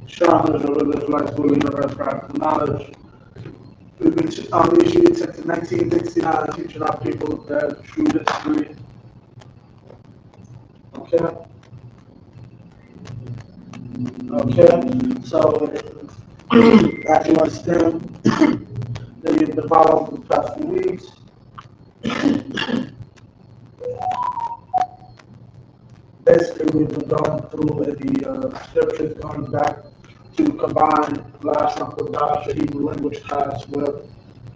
strong as a religious flexible universe practical knowledge. We've been on the issue since 1969, teaching our people their true history. Okay. Okay. So, as you understand, that you've been following for the past few weeks. Basically, we've been going through the scriptures, going back to combine Lashawan Qadash, the Hebrew language class, with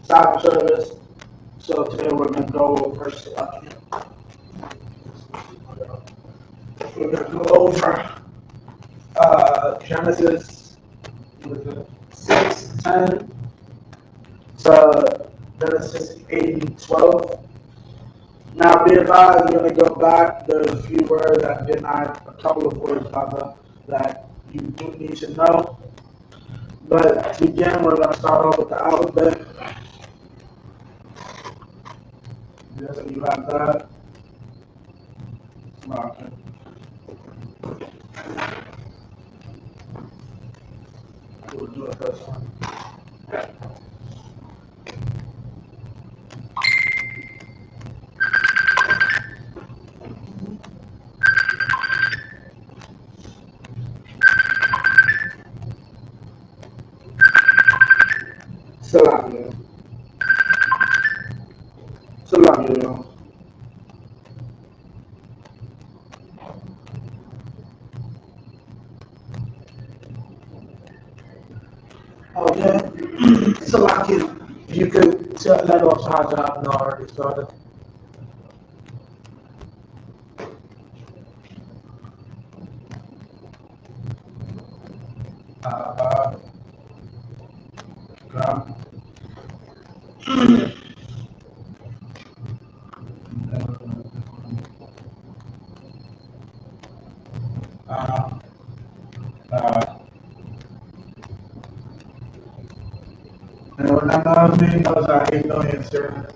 Sabbath service. So today we're going to go over Genesis 6:10 to Genesis 8:12. Now, be advised, you're going to go back. There's a few words that did not, a couple of words rather, that you do need to know. But to begin, we're going to start off with the alphabet. Yes, you have that. Okay. We'll do it this one. Salakia. Salakia. Okay. Salakia. If you could let off Haja and already started. And when another man knows I hate no answer,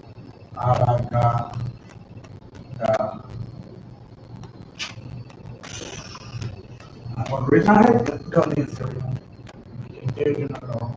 God. For the reason I hate don't answer. Confusion at all.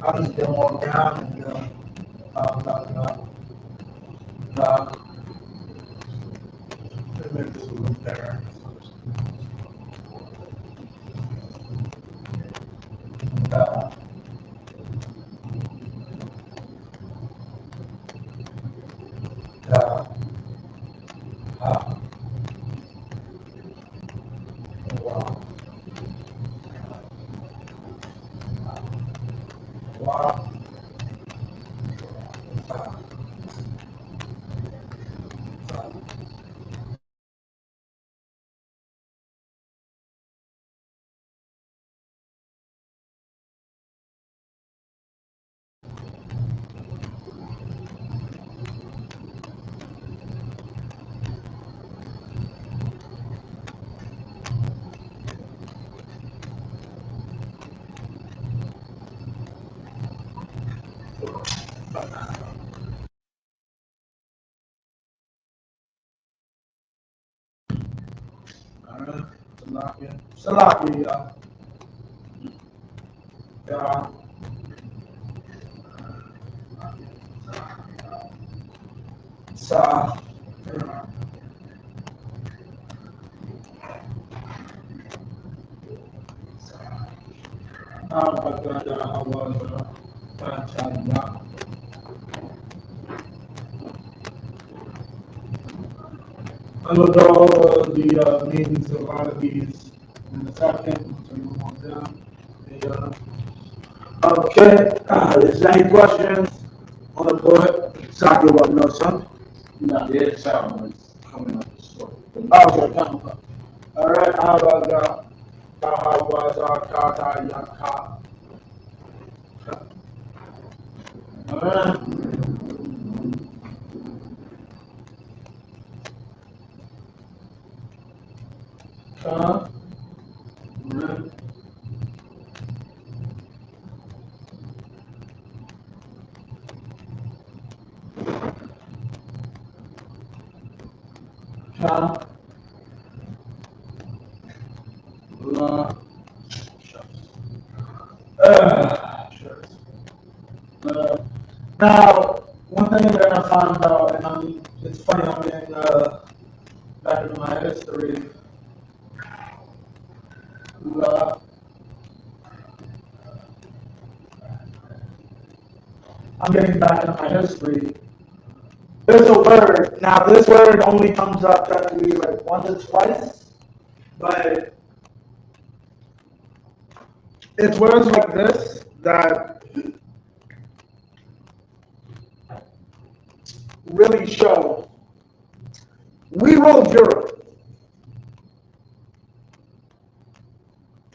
I just didn't walk down and make this a little better. Salakia. I looked at all of the meanings of a lot of these in a second. So you move on down. Okay. Is there any questions on the board? Exactly what no, son? No, the sound is coming up the story. Okay, come on. All right. How about how was our Kata Yaka? Now, one thing that I found out, and it's funny, I'm in back into my history. I'm getting back into my history. There's a word. Now, this word only comes up technically like once or twice, but it's words like this that really show we ruled Europe.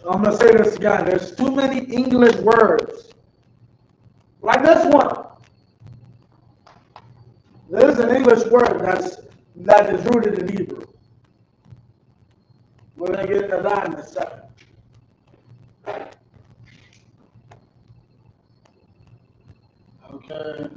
I'm going to say this again. There's too many English words. Like this one. There's an English word that is rooted in Hebrew. We're going to get into that in a second. Okay.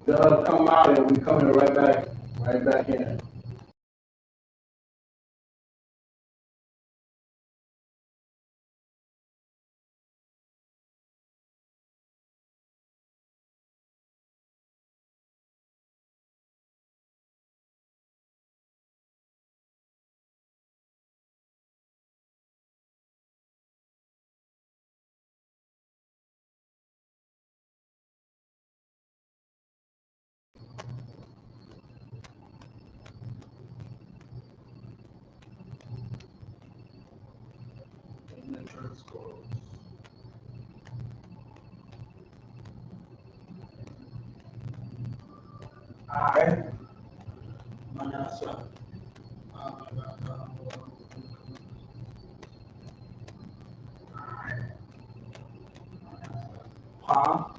They'll come out and we coming right back in. Alright. Palm.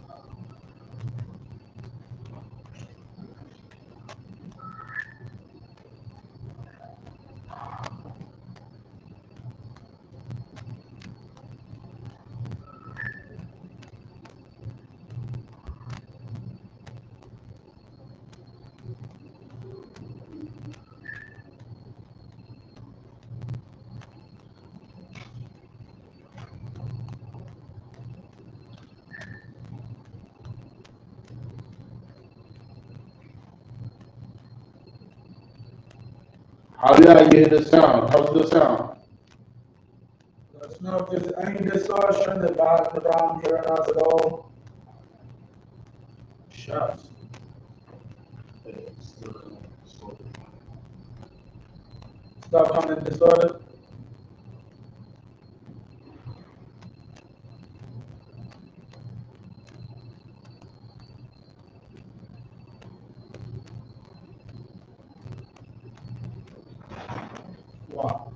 How did I get the sound? How's the sound? There's no any distortion around hearing us at all. Shucks. Stop coming distorted. Wow.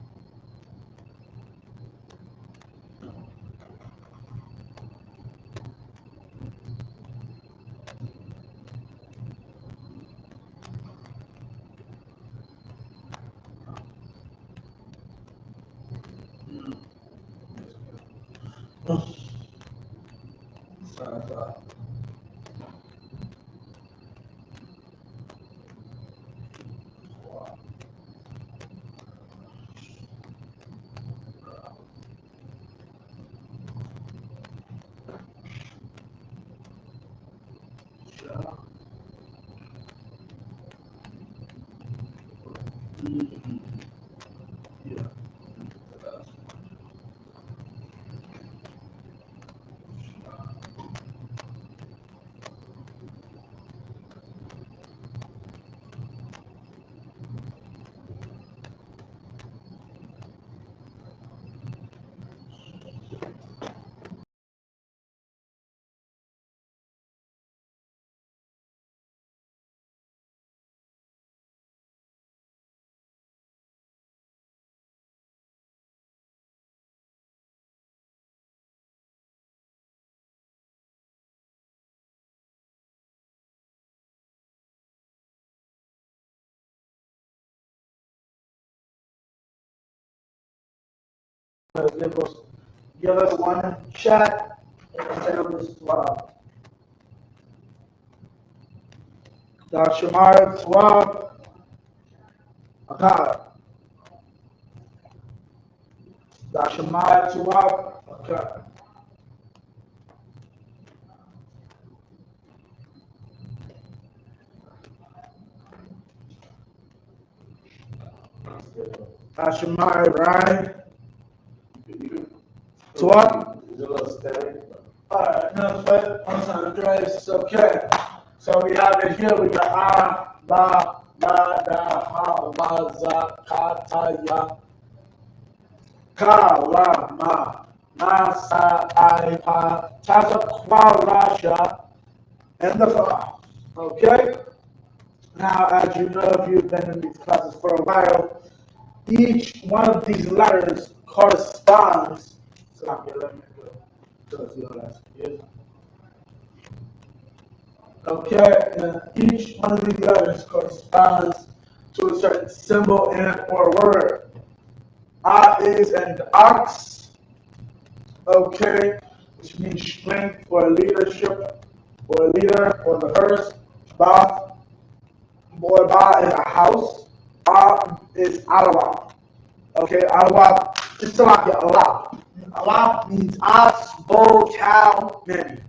Give us, give us one in chat and tell us 12. Dr. Mark 12. Okay. Dr. Mark 12. Okay. Dr. Mark, right? 12. It's a little static. Alright, no sweat. On time, Grace. Okay. So we have it here. We got ba, da, ha, wa, za, ka, ta, ya, ka, la, ma, sa, I, pa, ta, sa, kwa, ra, sha, and the fa. Okay? Now, as you know, if you've been in these classes for a while, each one of these letters corresponds. Okay, and each one of these letters corresponds to a certain symbol and or word. A is an ox, okay, which means strength or leadership or leader or the first. Ba, ba is a house. A is alawa. Okay, alawa is like a lot. Alap means ox, bull, cow, many.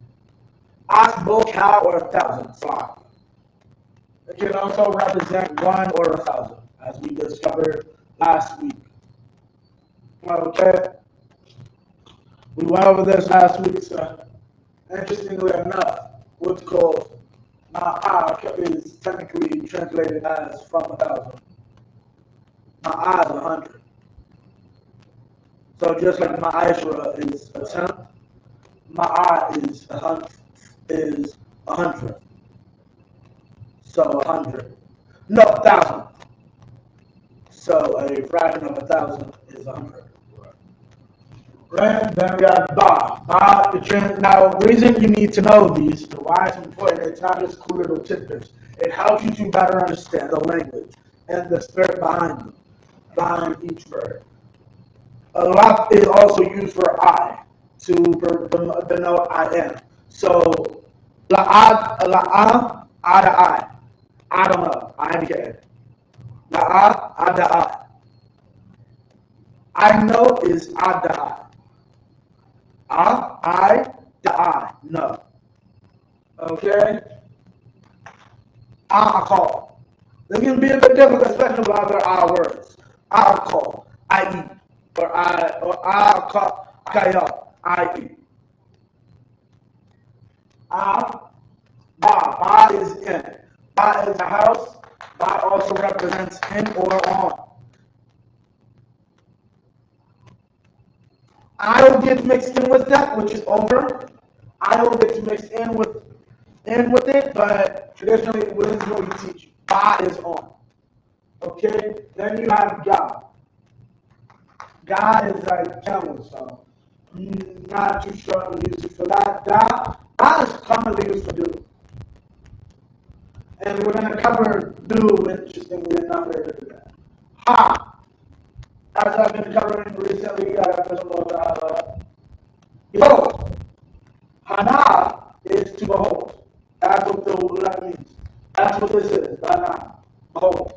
Ox, bull, cow, or 1,000. Sorry. It can also represent 1 or 1,000, as we discovered last week. Okay, we went over this last week. So, interestingly enough, what's called ma'ah is technically translated as from 1,000. Ma'ah is 100. So just like ma'ashra is a tenth, ma'ah is a hundred. So 100. No, 1,000. So a fraction of 1,000 is 100. Right? Then we have ba. Now, the reason you need to know these, why it's important, it's not just cool little tidbits. It helps you to better understand the language and the spirit behind them, behind each word. A lot is also used for I, to denote I am. So, la'ad, I don't know, I'm here. La'ad, ada, I know is ada. I, no. Okay? I call. They can be a bit difficult, especially with other I words. I call, I eat, or I call, I eat. I, ba is in. Ba is a house. Ba also represents in or on. I will get mixed in with that, which is over. I will get mixed in with it, but traditionally, this is what we teach. Ba is on. Okay? Then you have Ga. Ga is like camel, so not too sure we use it for that. Ga is commonly used for do. And we're going to cover do, interestingly enough, later today. Ha! As I've been covering recently, behold. Hana is to behold. That's what that means. That's what this is. Hana. Behold.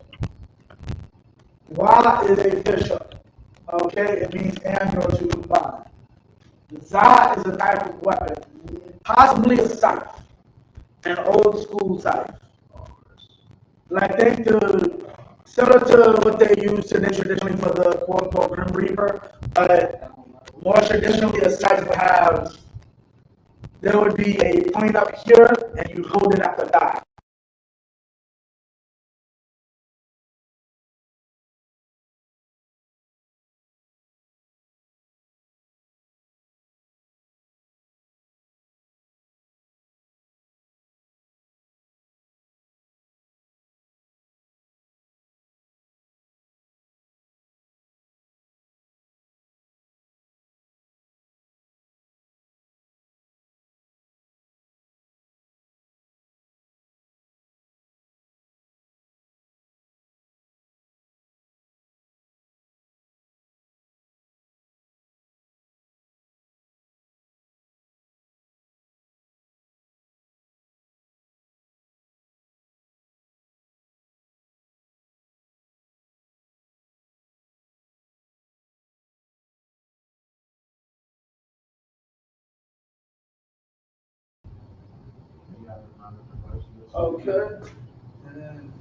Wa is a bishop. Okay, it means and or to combine. Za is a type of weapon, possibly a scythe, an old school scythe. Like similar to what they use traditionally for the quote unquote Grim Reaper, but more traditionally a scythe would have, there would be a point up here and you hold it at the back. Okay. And then,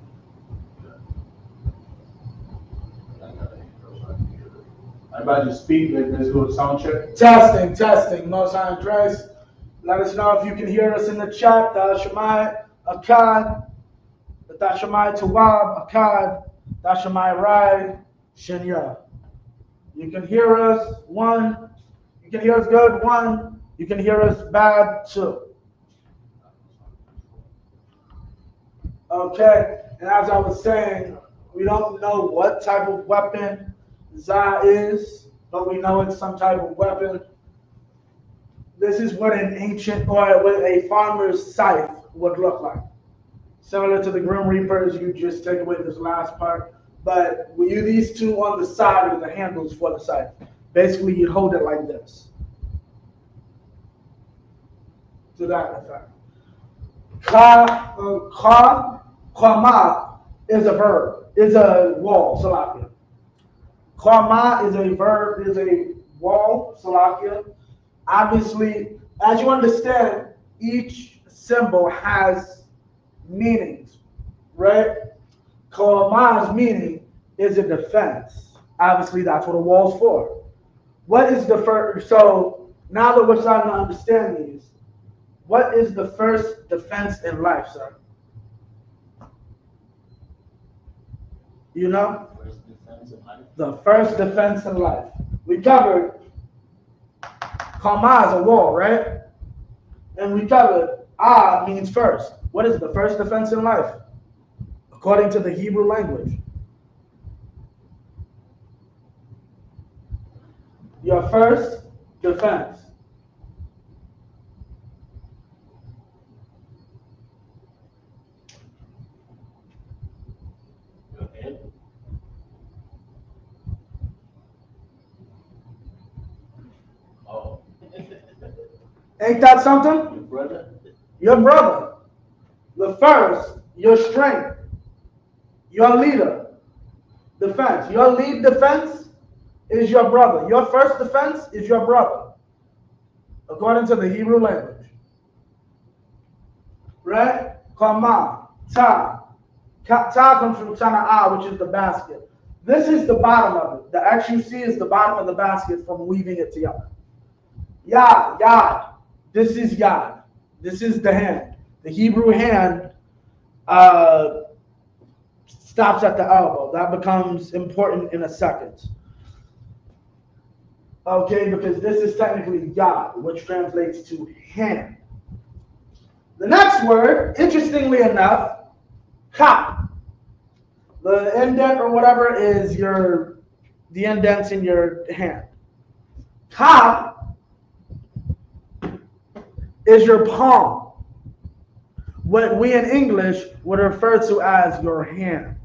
Everybody just speak. Let's do a sound check. testing. Most High in Christ. Let us know if you can hear us in the chat. Shemai Akkad. Shemai Tawab Akkad. Shemai Rai Shinya. You can hear us, one. You can hear us good, one. You can hear us bad, two. Okay, and as I was saying, we don't know what type of weapon Za is, but we know it's some type of weapon. This is what an ancient, or what a farmer's scythe would look like. Similar to the Grim Reapers, you just take away this last part. But we use these two on the side of the handles for the scythe. Basically, you'd hold it like this. To that effect. Kama is a verb, is a wall, Salakia. Kama is a verb, is a wall, Salakia. Obviously, as you understand, each symbol has meanings, right? Kama's meaning is a defense. Obviously, that's what a wall's for. What is the first? So now that we're starting to understand these, what is the first defense in life, sir? You know? First defense in life. The first defense in life. We covered Kama is a wall, right? And we covered means first. What is the first defense in life? According to the Hebrew language. Your first defense. Your head. Oh. Ain't that something? Your brother. Your brother. The first, your strength. Your leader. Defense. Your lead defense is your brother. Your first defense is your brother. According to the Hebrew language. Right? Kama. Ta. Ta comes from Tana'ah, which is the basket. This is the bottom of it. The X you see is the bottom of the basket from weaving it together. Yad. This is Yad. This is the hand. The Hebrew hand stops at the elbow. That becomes important in a second. Okay, because this is technically Yad, which translates to hand. The next word, interestingly enough, Kap. The indent or whatever is the indents in your hand. Kap is your palm. What we in English would refer to as your hand.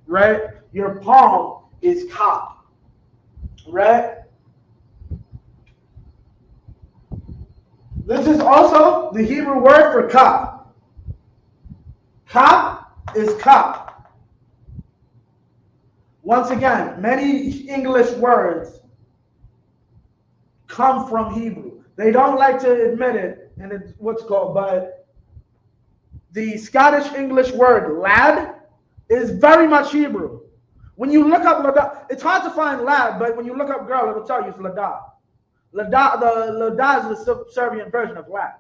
Right? Your palm is kap. Right? This is also the Hebrew word for kap. Kap is kap. Once again, many English words come from Hebrew. They don't like to admit it, and it's what's called, but the Scottish English word lad is very much Hebrew. When you look up lada, it's hard to find lad, but when you look up girl, it'll tell you it's lada. Lada is the Serbian version of lad,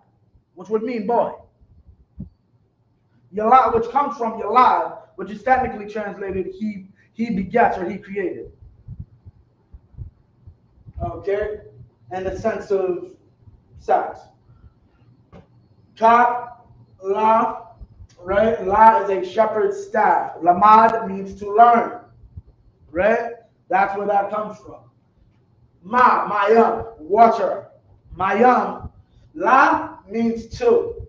which would mean boy. Yalad, which comes from Yalad, which is technically translated he begets or he created. Okay? And the sense of sex. Kap, la, right? La is a shepherd's staff. Lamad means to learn. Right? That's where that comes from. Mayam, water. Mayam. La means two.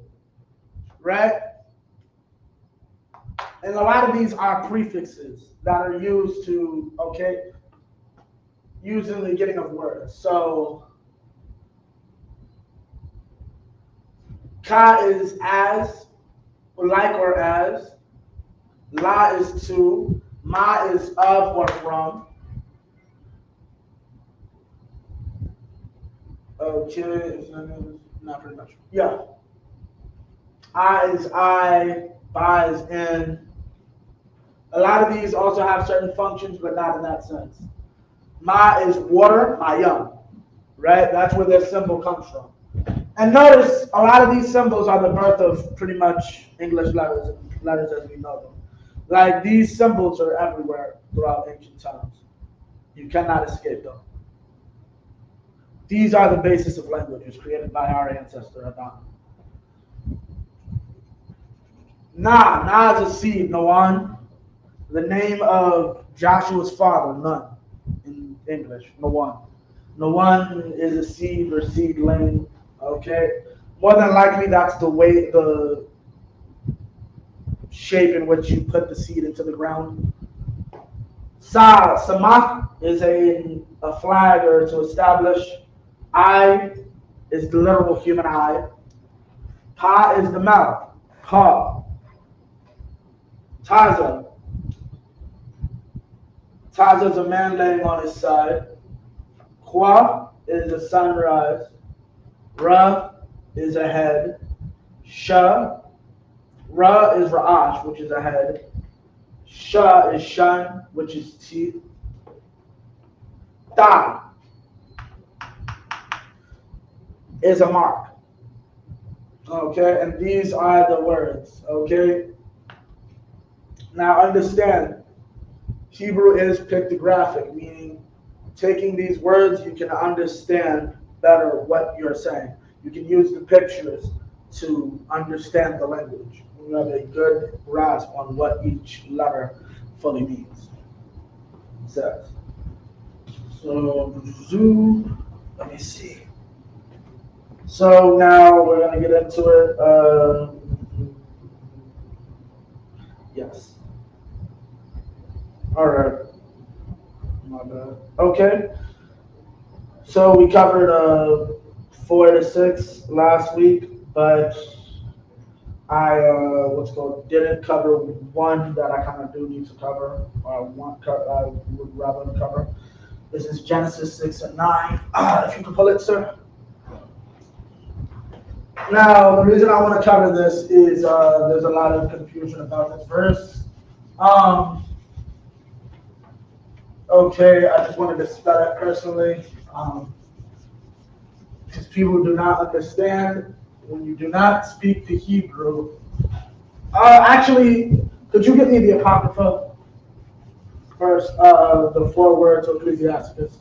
Right? And a lot of these are prefixes that are used to, okay, used in the beginning of words. So, ka is as, like or as. La is to. Ma is of or from. Okay, not pretty much. Yeah. I is I, ba is in. A lot of these also have certain functions, but not in that sense. Ma is water, ma young, right? That's where their symbol comes from. And notice a lot of these symbols are the birth of pretty much English letters as we know them. Like these symbols are everywhere throughout ancient times. You cannot escape them. These are the basis of languages created by our ancestor Adam. Na is a seed, Nawan. The name of Joshua's father, Nun, in English, Nawan. Nawan is a seed or seedling. Okay, more than likely that's the shape in which you put the seed into the ground. Samak is a flag or to establish. I is the literal human eye. Pa is the mouth. Pa. Taza. Taza is a man laying on his side. Kwa is a sunrise. Ra is a head. Sha. Ra is Ra'ash, which is a head. Sha is shun, which is teeth. Ta is a mark. Okay, and these are the words. Okay. Now understand, Hebrew is pictographic, meaning taking these words, you can understand better what you're saying. You can use the pictures to understand the language. You have a good grasp on what each letter fully means. It says. So, let me see. So now we're going to get into it. Yes. All right. My bad. Okay. So we covered 4 to 6 last week, but I didn't cover one that I kind of do need to cover, or I would rather cover. This is Genesis 6 and 9. If you can pull it, sir. Now, the reason I want to cover this is there's a lot of confusion about this verse. Okay, I just wanted to spell it personally. Because people do not understand when you do not speak the Hebrew. Actually, could you give me the Apocrypha first, the 4 words of Ecclesiasticus?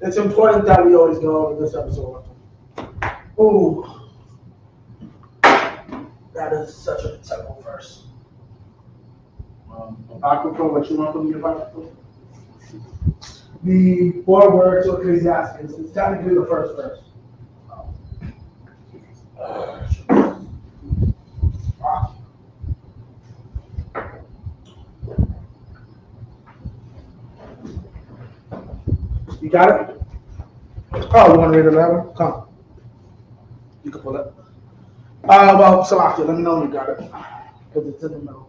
It's important that we always go over this episode. Ooh, that is such an integral verse. Apocrypha, what you want from the Apocrypha? The 4 words of Ecclesiasticus. It's technically the first verse. You got it? Oh, you want to read it louder? Come. You can pull it. Well, Salakia, let me know when you got it. Because it's in the middle.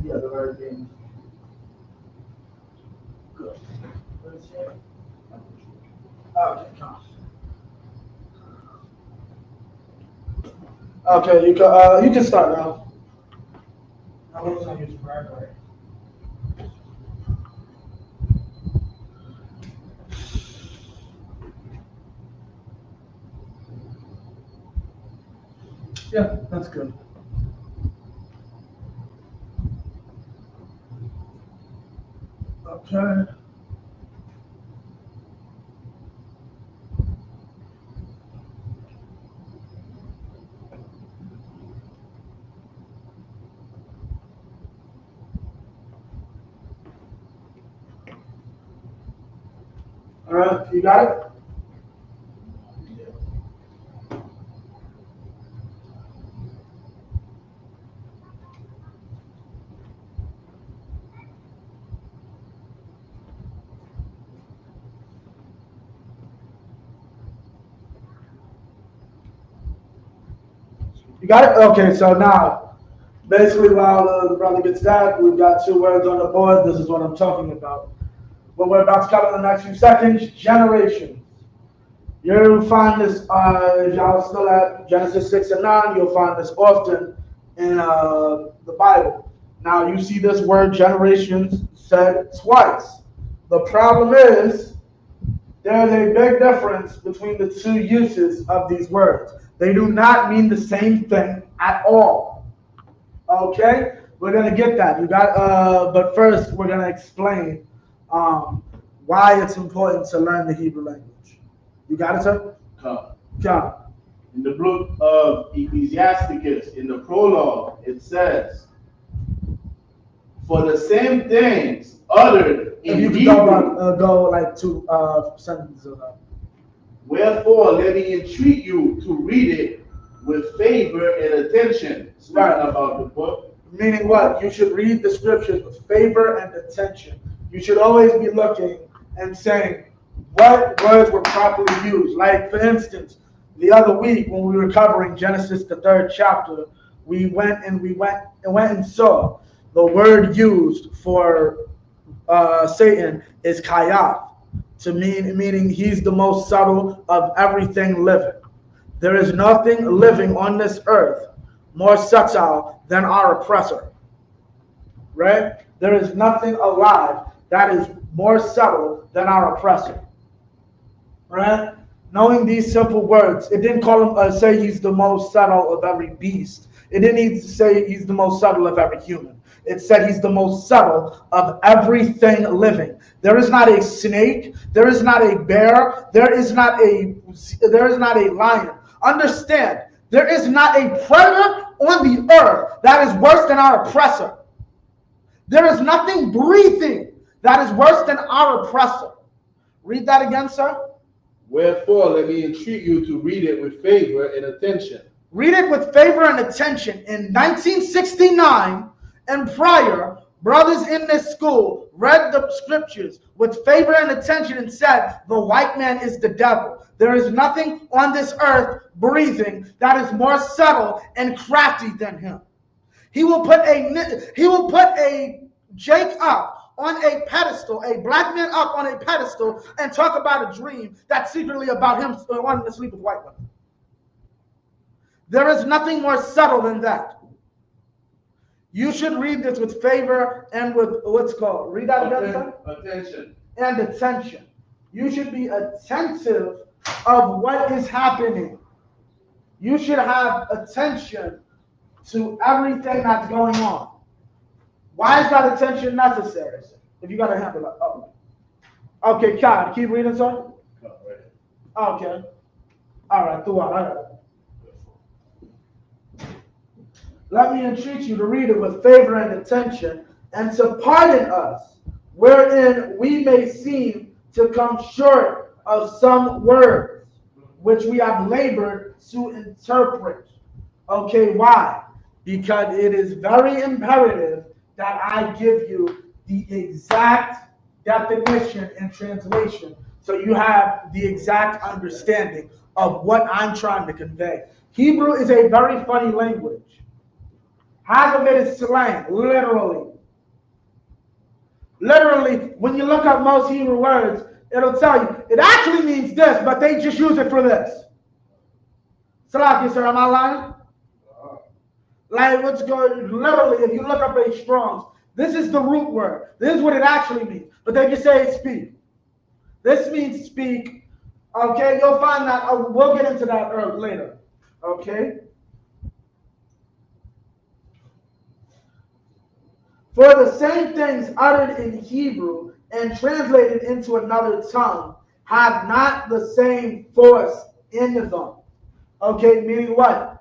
Yeah, the very beginning. Good. Okay, come. Okay, you can start now. I was going to use the right way. Yeah, that's good. Okay. All right, you got it? You got it? Okay, so now, basically, while the brother gets that, we've got 2 words on the board. This is what I'm talking about. What we're about to cover in the next few seconds, generations. You'll find this, if y'all still at Genesis 6 and 9, you'll find this often in the Bible. Now, you see this word generations said twice. The problem is, there's a big difference between the two uses of these words. They do not mean the same thing at all. Okay? We're going to get that. But first, we're going to explain why it's important to learn the Hebrew language. You got it, sir? Come. In the book of Ecclesiasticus, in the prologue, it says, for the same things uttered in If you Hebrew, go like 2 sentences of that. Wherefore, let me entreat you to read it with favor and attention. Speaking about the book. Meaning what? You should read the scriptures with favor and attention. You should always be looking and saying what words were properly used. Like, for instance, the other week when we were covering Genesis, the 3rd chapter, we went and saw the word used for Satan is kayaf, meaning he's the most subtle of everything living. There is nothing living on this earth more subtle than our oppressor. Right? There is nothing alive that is more subtle than our oppressor. Right? Knowing these simple words, it didn't call him say he's the most subtle of every beast. It didn't even say he's the most subtle of every human. It said he's the most subtle of everything living. There is not a snake. There is not a bear. There is not a lion. Understand, there is not a predator on the earth that is worse than our oppressor. There is nothing breathing that is worse than our oppressor. Read that again, sir. Wherefore, let me entreat you to read it with favor and attention. Read it with favor and attention. In 1969 and prior, brothers in this school read the scriptures with favor and attention and said, the white man is the devil. There is nothing on this earth breathing that is more subtle and crafty than him. He will put a Jake up on a pedestal, a black man up on a pedestal, and talk about a dream that's secretly about him wanting to sleep with white women. There is nothing more subtle than that. You should read this with favor and with what's called, read that again, attention. And attention. You should be attentive of what is happening. You should have attention to everything that's going on. Why is that attention necessary? If you got to handle it. Oh. Okay, Kai, keep reading, sir. Okay. All right, throughout. Let me entreat you to read it with favor and attention, and to pardon us, wherein we may seem to come short of some words, which we have labored to interpret. Okay, why? Because it is very imperative that I give you the exact definition and translation, so you have the exact understanding of what I'm trying to convey. Hebrew is a very funny language. Half of it is slang, literally. Literally, when you look up most Hebrew words, it'll tell you, it actually means this, but they just use it for this. Salaki, sir, am I lying? Like, what's going, literally, if you look up a Strong's, this is the root word. This is what it actually means. But they just say speak. This means speak. Okay, you'll find that, we'll get into that later. Okay? For the same things uttered in Hebrew and translated into another tongue have not the same force in them. Okay, meaning what?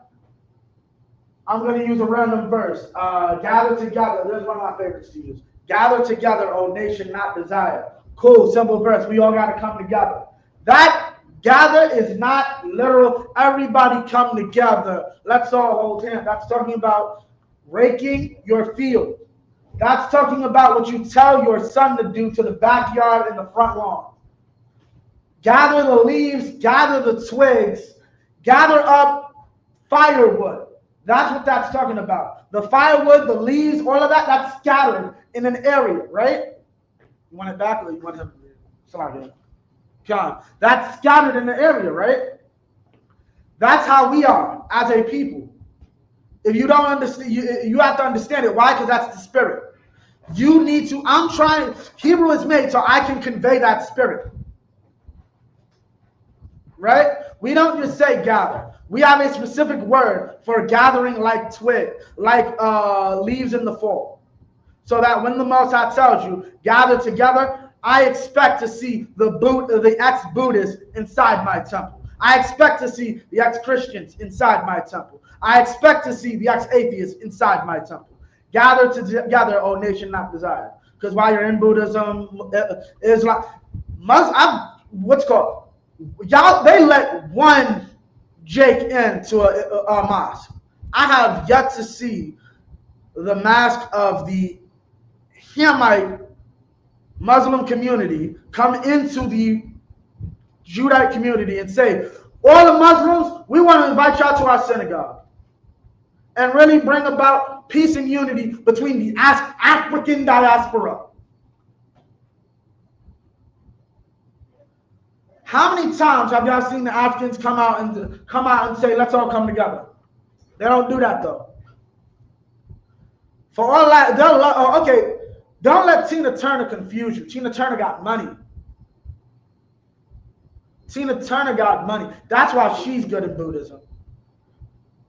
I'm going to use a random verse. Gather together. This is one of my favorites to use. Gather together, O nation not desire. Cool, simple verse. We all got to come together. That gather is not literal. Everybody come together. Let's all hold hands. That's talking about raking your field. That's talking about what you tell your son to do to the backyard and the front lawn. Gather the leaves, gather the twigs, gather up firewood. That's what that's talking about. The firewood, the leaves, all of that, that's scattered in an area, right? You want it back or you want him to read it? Sorry. That's scattered in the area, right? That's how we are as a people. If you don't understand, you have to understand it. Why? Because that's the spirit. You need to, I'm trying, Hebrew is made so I can convey that spirit. Right? We don't just say gather. We have a specific word for gathering like twig, like leaves in the fall. So that when the Most High tells you, gather together, I expect to see the ex-Buddhists inside my temple. I expect to see the ex-Christians inside my temple. I expect to see the ex-atheists inside my temple. Gather together, O nation not desired. Because while you're in Buddhism, Islam, what's called? Y'all, they let one Jake into a mosque. I have yet to see the mask of the Hamite Muslim community come into the Judite community and say, all the Muslims, we want to invite y'all to our synagogue and really bring about peace and unity between the African diaspora. How many times have y'all seen the Africans come out and say, let's all come together? They don't do that though. For all that, okay, don't let Tina Turner confuse you. Tina Turner got money. Tina Turner got money. That's why she's good at Buddhism.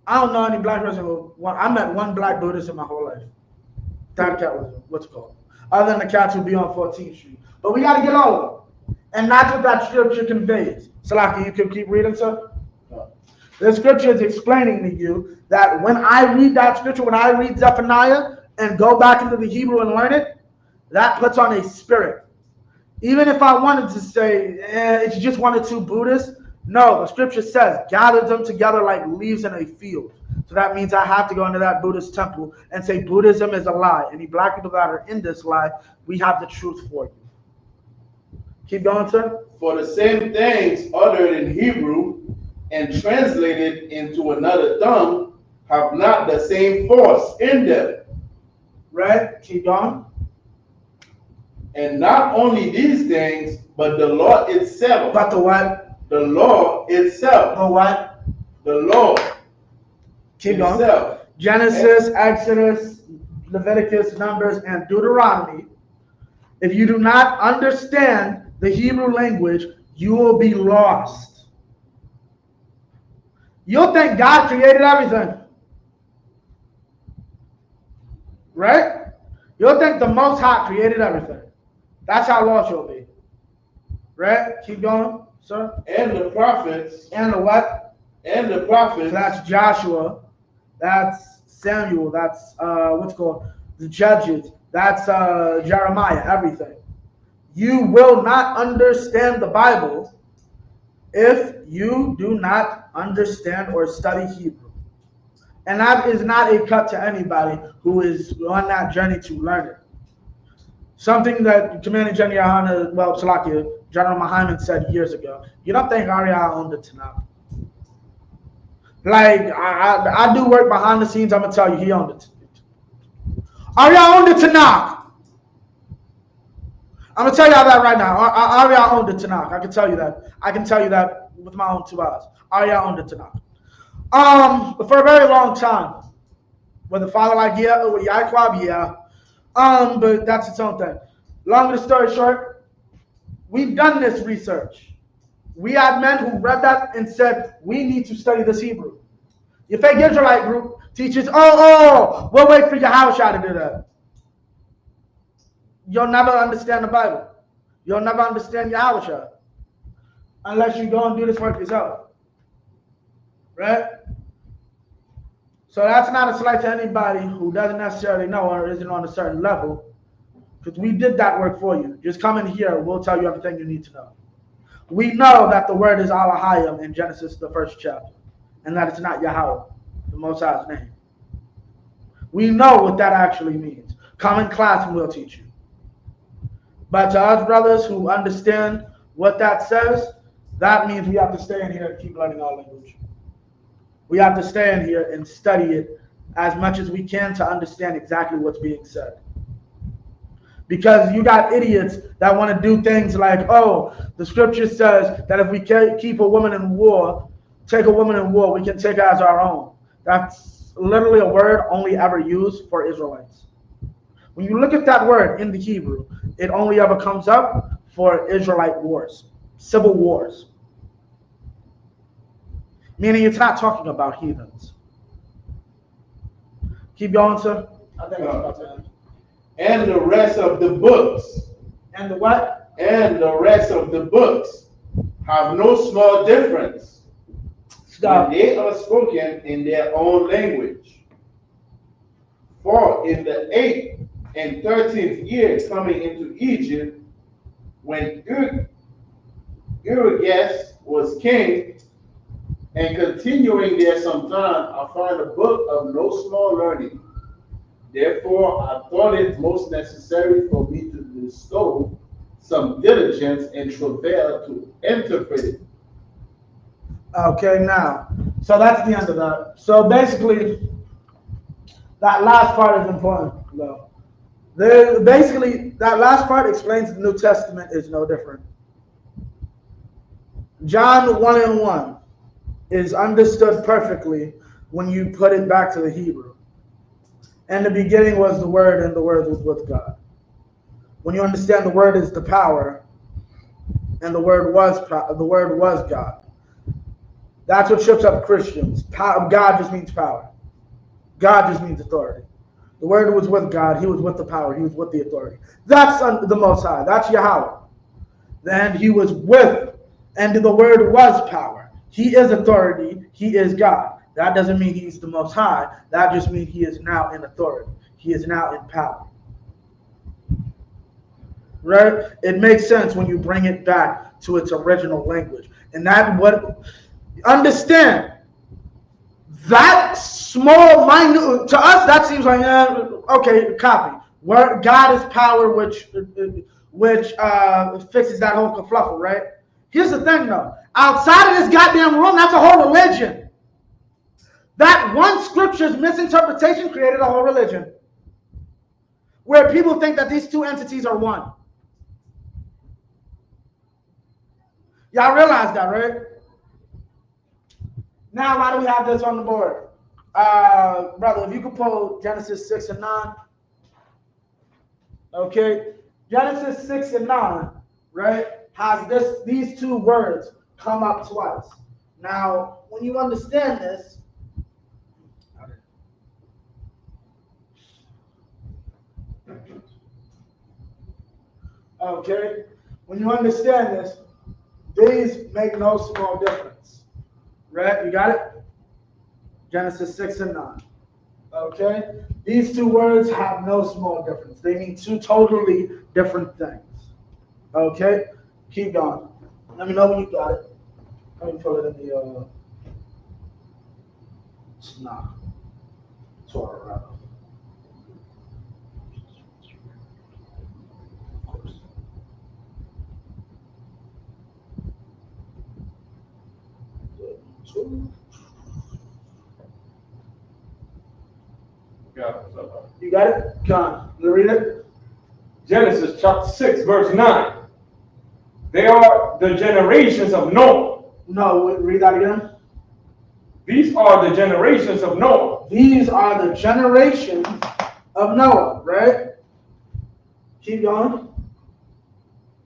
I don't know any black person I met one black Buddhist in my whole life. That cat was, what's it called? Other than the cats who be on 14th Street. But we got to get over. And that's what that scripture conveys. Salaki, you can keep reading, sir? The scripture is explaining to you that when I read that scripture, when I read Zephaniah and go back into the Hebrew and learn it, that puts on a spirit. Even if I wanted to say, it's just one or two Buddhists, no, the scripture says, gather them together like leaves in a field. So that means I have to go into that Buddhist temple and say Buddhism is a lie. Any black people that are in this lie, we have the truth for you. Keep going, sir. For the same things uttered in Hebrew and translated into another tongue have not the same force in them. Right? Keep going. And not only these things, but the law itself. But the what? The law itself. The what? The law. Keep itself. going. Genesis, Exodus, Leviticus, Numbers, and Deuteronomy. If you do not understand the Hebrew language, you will be lost. You'll think God created everything. Right? You'll think the Most High created everything. That's how lost you'll be. Right? Keep going, sir. And the prophets. And the what? And the prophets. So that's Joshua. That's Samuel. That's what's called the Judges. That's Jeremiah. Everything. You will not understand the Bible if you do not understand or study Hebrew. And that is not a cut to anybody who is on that journey to learn it. Something that Commander General Salakia, General Muhammad said years ago. You don't think Arya owned the Tanakh? Like, I do work behind the scenes. I'm going to tell you, he owned it. Arya owned the Tanakh. I'm going to tell y'all that right now. Arya owned the Tanakh. I can tell you that. I can tell you that with my own 2 eyes. Arya owned the Tanakh. For a very long time. With a father like Yaquab, yeah. But that's its own thing. Long story short, we've done this research. We had men who read that and said, we need to study this Hebrew. Your fake Israelite group teaches, we'll wait for Yahushua to do that. You'll never understand the Bible. You'll never understand Yahushua unless you go and do this work yourself. Right? So that's not a slight to anybody who doesn't necessarily know or isn't on a certain level, because we did that work for you. Just come in here, we'll tell you everything you need to know. We know that the word is Elohim in Genesis, the 1st chapter, and that it's not Yahweh, the Most High's name. We know what that actually means. Come in class and we'll teach you. But to us brothers who understand what that says, that means we have to stay in here and keep learning our language. We have to stay in here and study it as much as we can to understand exactly what's being said. Because you got idiots that want to do things like, oh, the scripture says that if we keep a woman in war, take a woman in war, we can take her as our own. That's literally a word only ever used for Israelites. When you look at that word in the Hebrew, it only ever comes up for Israelite wars, civil wars. Meaning it's not talking about heathens. Keep going, sir. I think it's about to end. And the rest of the books. And the what? And the rest of the books have no small difference. Stop. When they are spoken in their own language. For in the 8th and 13th year coming into Egypt, when Urgas was king, and continuing there some time, I find a book of no small learning. Therefore, I thought it most necessary for me to bestow some diligence and travail to interpret it. Okay, now, so that's the end of that. So basically, that last part is important, though. Basically, that last part explains the New Testament is no different. John 1:1 is understood perfectly when you put it back to the Hebrew. In the beginning was the Word, and the Word was with God. When you understand the Word is the power, and the Word was God. That's what trips up Christians. God just means power. God just means authority. The Word was with God. He was with the power. He was with the authority. That's the Most High. That's Yahweh. Then He was with, and the Word was power. He is authority. He is God. That doesn't mean He's the Most High. That just means He is now in authority. He is now in power. Right? It makes sense when you bring it back to its original language. And that what understand that small minute to us that seems like okay, copy. Where God is power, which fixes that whole kerfluffle, right? Here's the thing though. Outside of this goddamn room, that's a whole religion. That one scripture's misinterpretation created a whole religion. Where people think that these two entities are one. Y'all realize that, right? Now, why do we have this on the board? Brother, if you could pull Genesis 6 and 9. Okay. Genesis 6 and 9, right, has these two words come up twice. Now, when you understand this, okay, when you understand this, these make no small difference. Right? You got it? Genesis 6 and 9. Okay? These two words have no small difference. They mean two totally different things. Okay? Keep going. Let me know when you got it. Let me put it in the Torah, rather. You got it? John, you read it? Genesis chapter 6, verse 9. They are the generations of Noah. No, read that again. These are the generations of Noah. These are the generations of Noah, right? Keep going.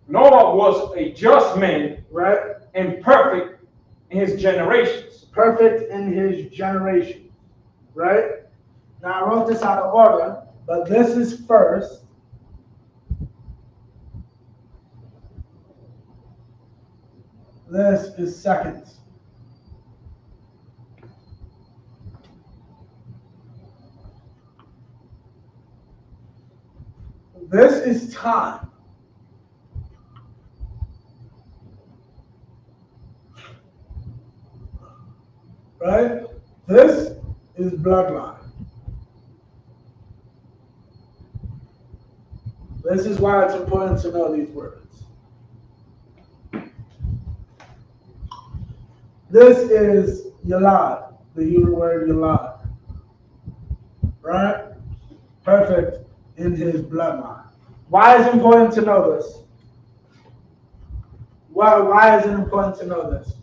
Noah was a just man, right, and perfect in his generations. Perfect in his generation, right? Now I wrote this out of order, but this is first. This is second. This is time. Right? This is bloodline. This is why it's important to know these words. This is Yalad, the Hebrew word Yalad. Right? Perfect in his bloodline. Why is it important to know this? Why is it important to know this?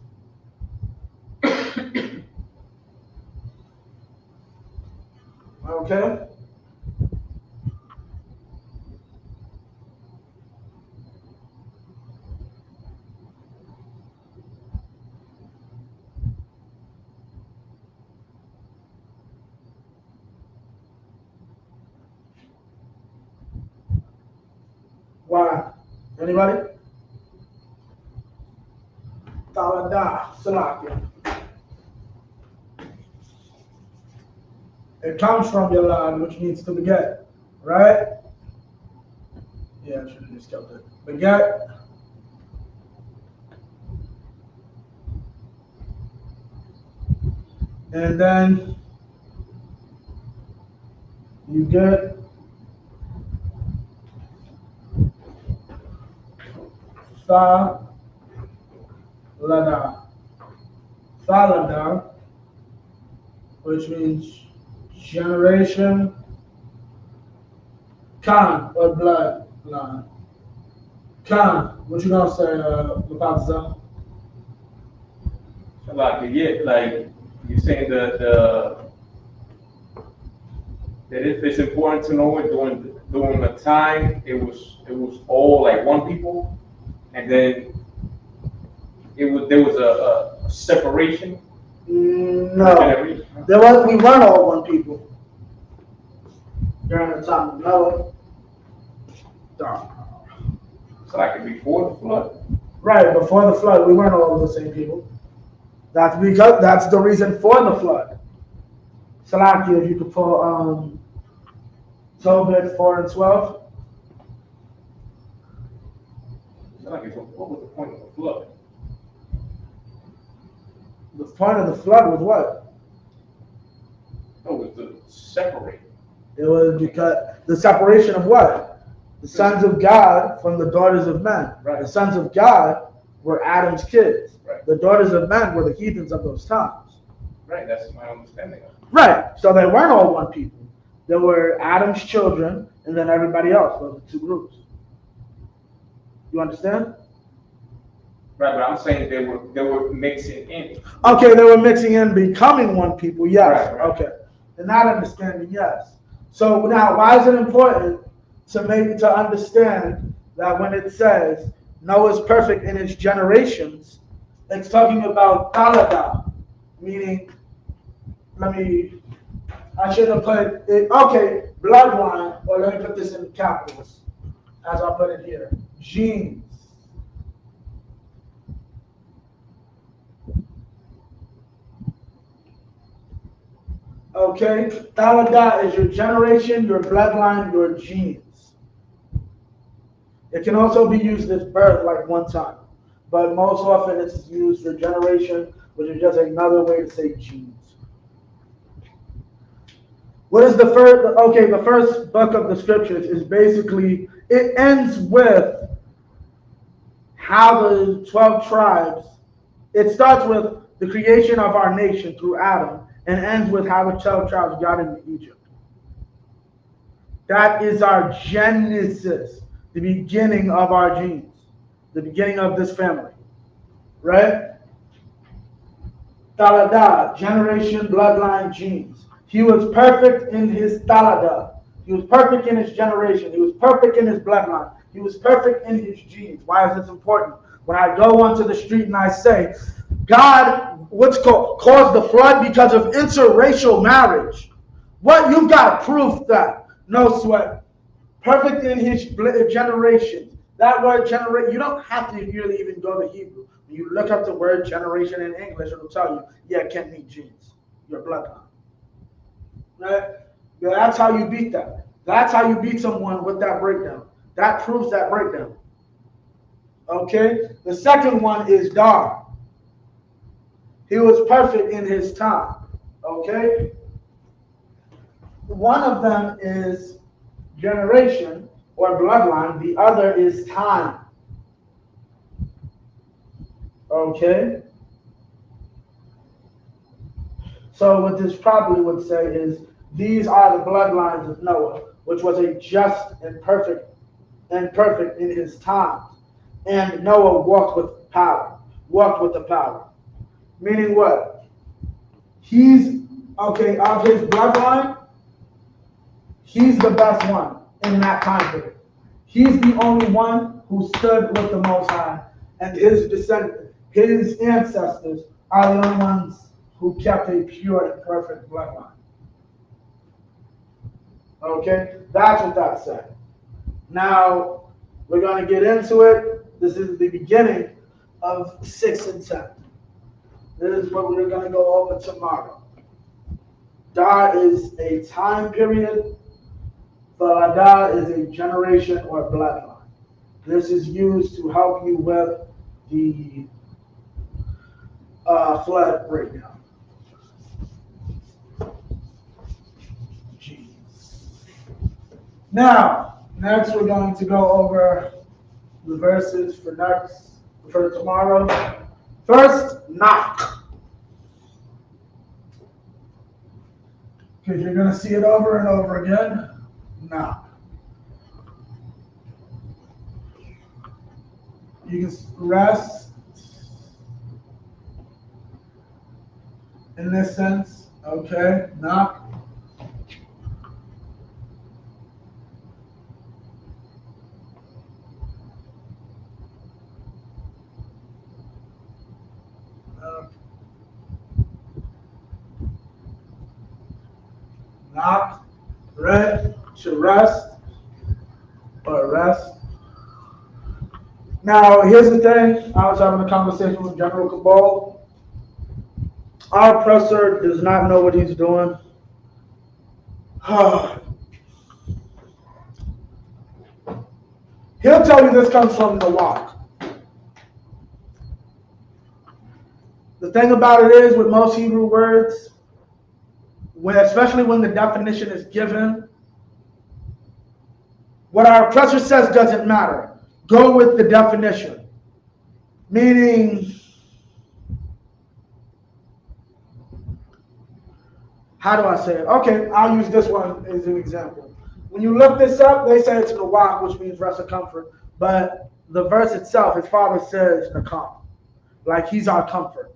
Okay? Why? Anybody? Talada, Salakia. It comes from Yalad, which means to beget, right? Yeah, I should have just kept it. Beget. And then you get Salada. Salada, which means generation, Khan, or bloodline. Khan, what you gonna say, Lapazza? Like you're saying that if it's important to know it during the time it was all like one people, and then there was a separation. No, we weren't all one people during the time of Noah. So like before the flood. Right, before the flood, we weren't all the same people. That's the reason for the flood. Salaki, if you could pull Tobit 4 and 12. Like, what was the point of the flood? The point of the flood was what? It was to separate. It was because the separation of what? The sons of God from the daughters of men. Right. The sons of God were Adam's kids. Right. The daughters of men were the heathens of those times. Right, that's my understanding of it. Right. So they weren't all one people. There were Adam's children and then everybody else. Those are two groups. You understand? Right, but I'm saying they were mixing in. Okay, they were mixing in, becoming one people. Yes. Right. Okay. In that understanding, yes. So now, why is it important to understand that when it says Noah's perfect in his generations, it's talking about talada, meaning, I should have put it, okay, bloodline, or let me put this in capitals, as I put it here, genes. Okay, talada is your generation, your bloodline, your genes. It can also be used as birth, like one time, but most often it's used for generation, which is just another way to say genes. What is the first? Okay, the first book of the scriptures is basically, it ends with how the 12 tribes, it starts with the creation of our nation through Adam, and ends with how the 12 tribes got into Egypt. That is our genesis, the beginning of our genes, the beginning of this family, right? Talada, generation, bloodline, genes. He was perfect in his talada. He was perfect in his generation. He was perfect in his bloodline. He was perfect in his genes. Why is this important? When I go onto the street and I say, God, caused the flood because of interracial marriage. What? You've got proof that. No sweat. Perfect in his generation. That word generation, you don't have to really even go to Hebrew. When you look up the word generation in English, it'll tell you, yeah, it can mean genes, your bloodline. Right? Yeah, that's how you beat that. That's how you beat someone with that breakdown. That proves that breakdown. Okay? The second one is Dar. He was perfect in his time. Okay? One of them is generation or bloodline. The other is time. Okay? So what this probably would say is, these are the bloodlines of Noah, which was a just and perfect and perfect in his times. And Noah walked with power, walked with the power. Meaning what? He's, okay, of his bloodline, he's the best one in that time period. He's the only one who stood with the Most High, and his descendants, his ancestors, are the only ones who kept a pure and perfect bloodline. Okay? That's what that said. Now, we're going to get into it. This is the beginning of 6 and 10. This is what we're going to go over tomorrow. Da is a time period. Falada is a generation or bloodline. This is used to help you with the flood breakdown. Jeez. Now, next we're going to go over the verses for tomorrow. First, knock. Because you're going to see it over and over again. Knock. You can rest in this sense. Okay, knock. Knock, right, to rest or rest. Now, here's the thing. I was having a conversation with General Cabal. Our oppressor does not know what he's doing. He'll tell you this comes from the walk. The thing about it is, with most Hebrew words, especially when the definition is given, what our oppressor says doesn't matter. Go with the definition. Meaning, how do I say it? Okay, I'll use this one as an example. When you look this up, they say it's Nawak, which means rest of comfort. But the verse itself, his father says Nakam. Like he's our comfort.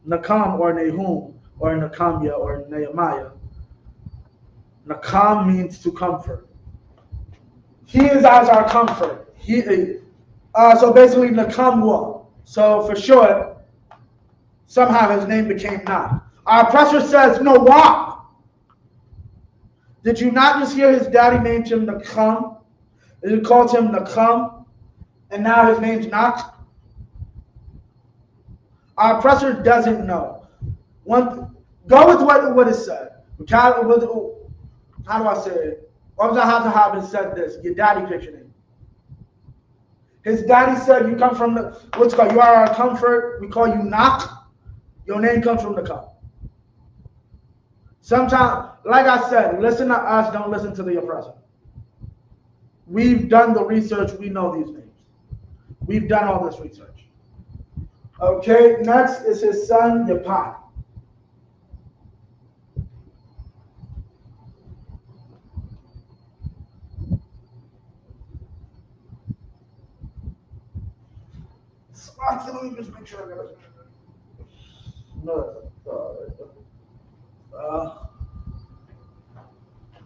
Nakam or Nahum or Nakamya or Nehemiah. Nakam means to comfort. He is as our comfort. So basically Nakamwa. So for short, somehow his name became Nah. Our oppressor says, no, why? Did you not just hear his daddy named him Nakam? He called him Nakam, and now his name's Nak? Our oppressor doesn't know. Go with what is said. How do I say it? Have said this. Your daddy pictured him. His daddy said, you come from what's called, you are our comfort. We call you Nak. Your name comes from Nakam. Sometimes, like I said, listen to us, don't listen to the oppressor. We've done the research, we know these names. We've done all this research. Okay, next is his son, Yapai. Let me just make sure I got it. No,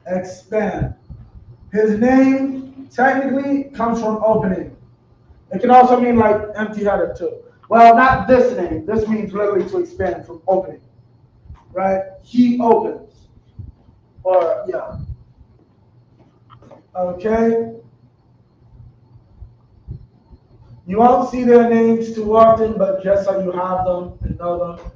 expand. His name technically comes from opening. It can also mean like empty-headed too. Well, not this name. This means literally to expand from opening. Right? He opens. Or, yeah. Okay? You won't see their names too often, but just so you have them and know them.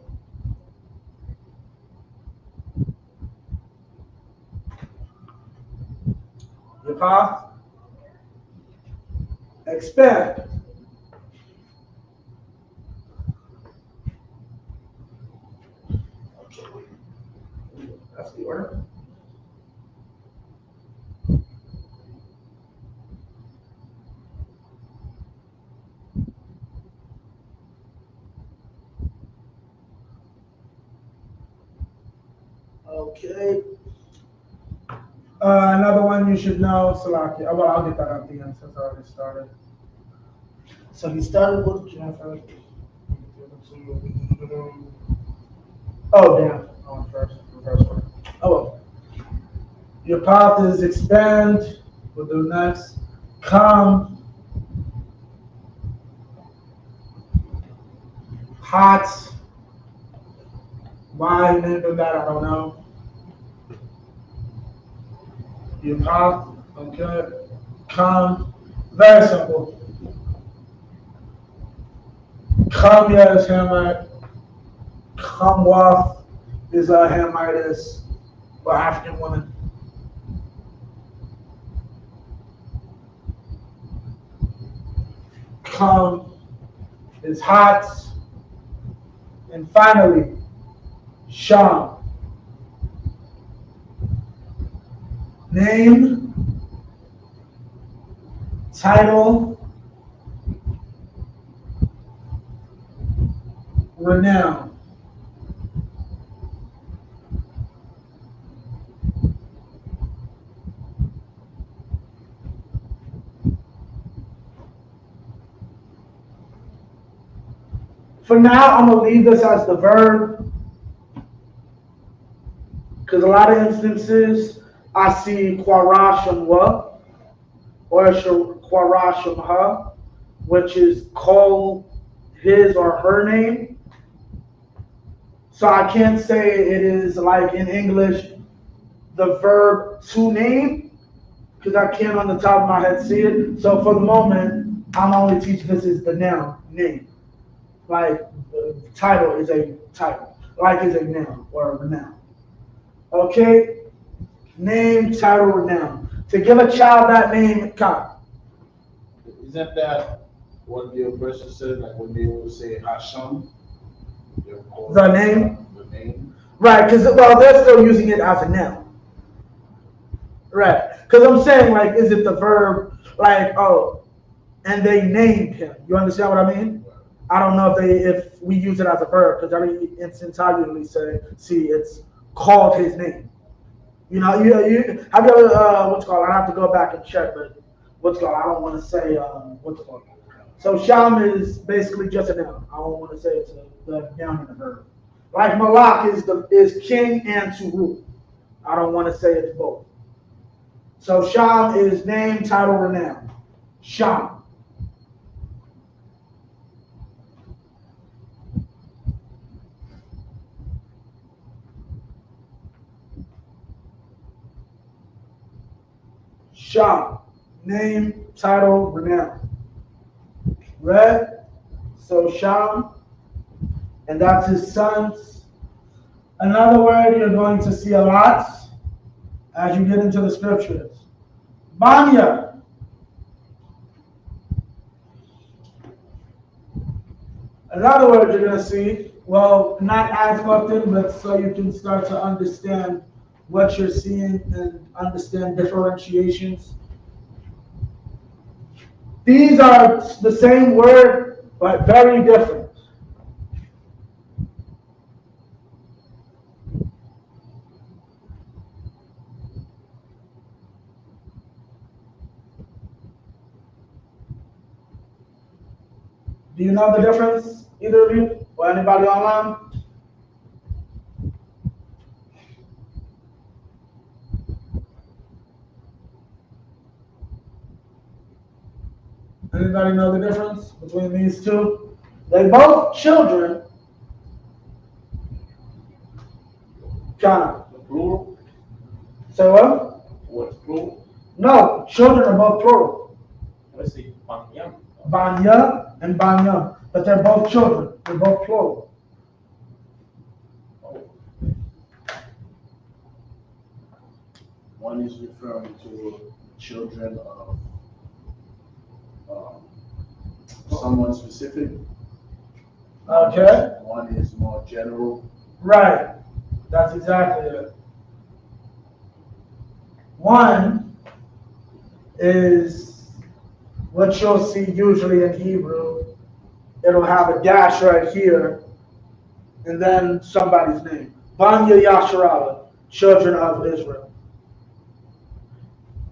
Your path. Expand. Okay. That's the order. Okay. Another one you should know, Salaki. Well, I'll get that at the end since I already started. So he started with Jennifer. Oh, damn. I went first. Reverse order. Oh, well. Your path is expand. We'll do next. Come. Hot. Why he named it that, I don't know. Your path. Okay. Come. Very simple. Come, yeah, is Hamite. Come, Waf is a Hamitis for African women. Come is hot. And finally, Sham. Name, title, renown. For now, I'm going to leave this as the verb because a lot of instances I see Quarasham wa or Quarasham ha, which is call his or her name. So I can't say it is like in English the verb to name because I can't on the top of my head see it. So for the moment, I'm only teaching this is the noun, name. Like the title is a title, like is a noun or a noun. Okay? Name, title, renown. To give a child that name, God. Isn't that what the oppressor said? Like when they will say Hashem, they'll call The name? The name. Right, because, well, they're still using it as a noun. Right. Because I'm saying, like, is it the verb, like, oh, and they named him. You understand what I mean? I don't know if we use it as a verb, because every instance I usually say, see, it's called his name. You know, you have you ever, what's it called? I have to go back and check, but what's it called? I don't want to say, what's it called? So Sham is basically just a noun. I don't want to say it's the noun and a verb. Like Malak is king and to rule. I don't want to say it's both. So Sham is name, title, renown. Sham. Sham. Name, title, renown. Red. So Sham. And that's his sons. Another word you're going to see a lot as you get into the scriptures. Banya. Another word you're going to see, well, not as often, but so you can start to understand what you're seeing and understand differentiations. These are the same word, but very different. Do you know the difference, either of you, or anybody online? Anybody know the difference between these two? They both children. Kind The plural? Say what? What's plural? No, children are both plural. Let's see, Banya. Banya and Banya. But they're both children. They're both plural. One is referring to children of someone specific. Okay. One is more general. Right. That's exactly it. One is what you'll see usually in Hebrew. It'll have a dash right here, and then somebody's name. Banya Yasharala, children of Israel.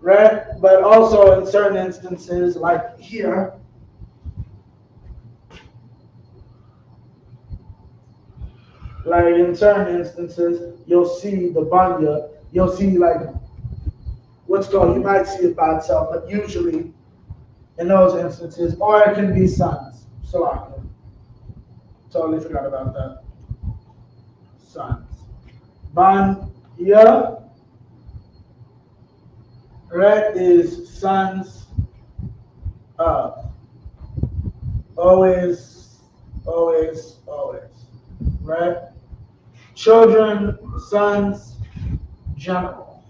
right? But also in certain instances, like here, like in certain instances, you'll see the banya, you'll see like what's called, you might see it by itself, but usually in those instances, or it can be sons. Salaka. Totally forgot about that. Sons. Banya, right, is sons of. Always, always, always. Right? Children, sons, general.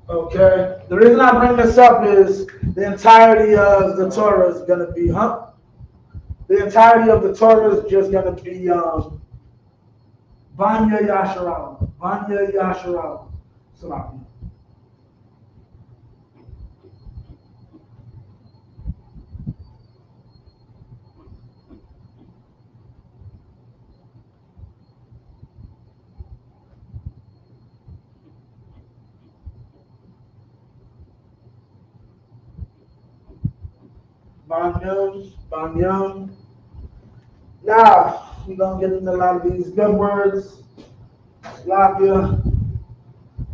Okay? The reason I bring this up is the entirety of the Torah is going to be, The entirety of the Torah is just going to be Banya Yasharal. Banya Yasharal. Salafi. Banyam, Banyam. Now, we're going to get into a lot of these good words. Lafia.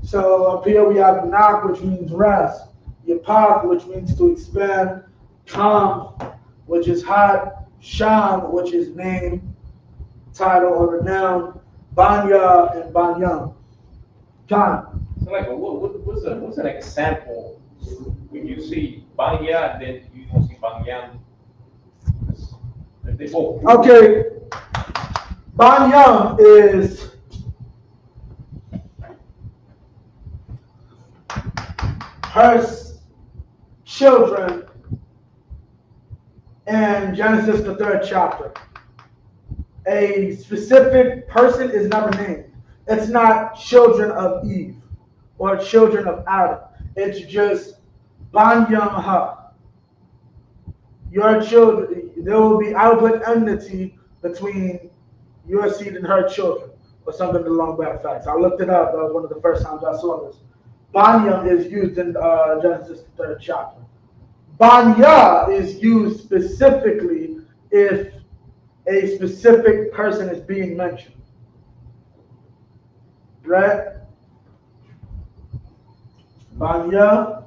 So up here we have Nak, which means rest. Yapak, which means to expand. Kam, which is hot. Sham, which is name, title, or noun. Banya and Banyam. Khan. So like, what's an example when you see Banya and then you don't see Banyan? They both. Okay. Banyam is her children in Genesis, the 3rd chapter. A specific person is never named. It's not children of Eve or children of Adam. It's just Banyam Ha. Your children, there will be, I will put enmity between your seed and her children, or something along that fact. I looked it up. That was one of the first times I saw this. Banyam is used in Genesis, the 3rd chapter. Banya is used specifically if a specific person is being mentioned. Right? Banya.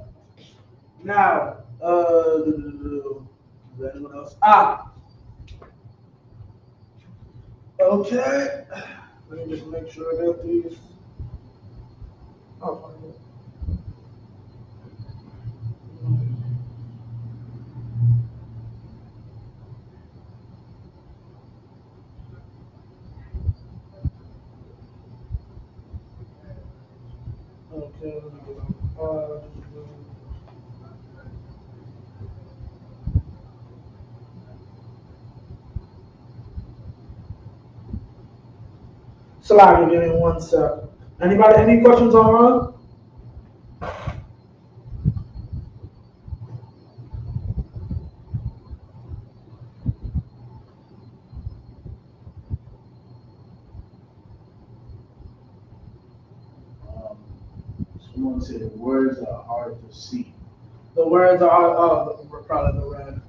Now, is there anyone else? Okay. Let me just make sure I got these. Oh, okay, let me get on. Slide, give me one sec. Anybody, any questions on Ron? Someone said the words are hard to see. The words are, probably the red.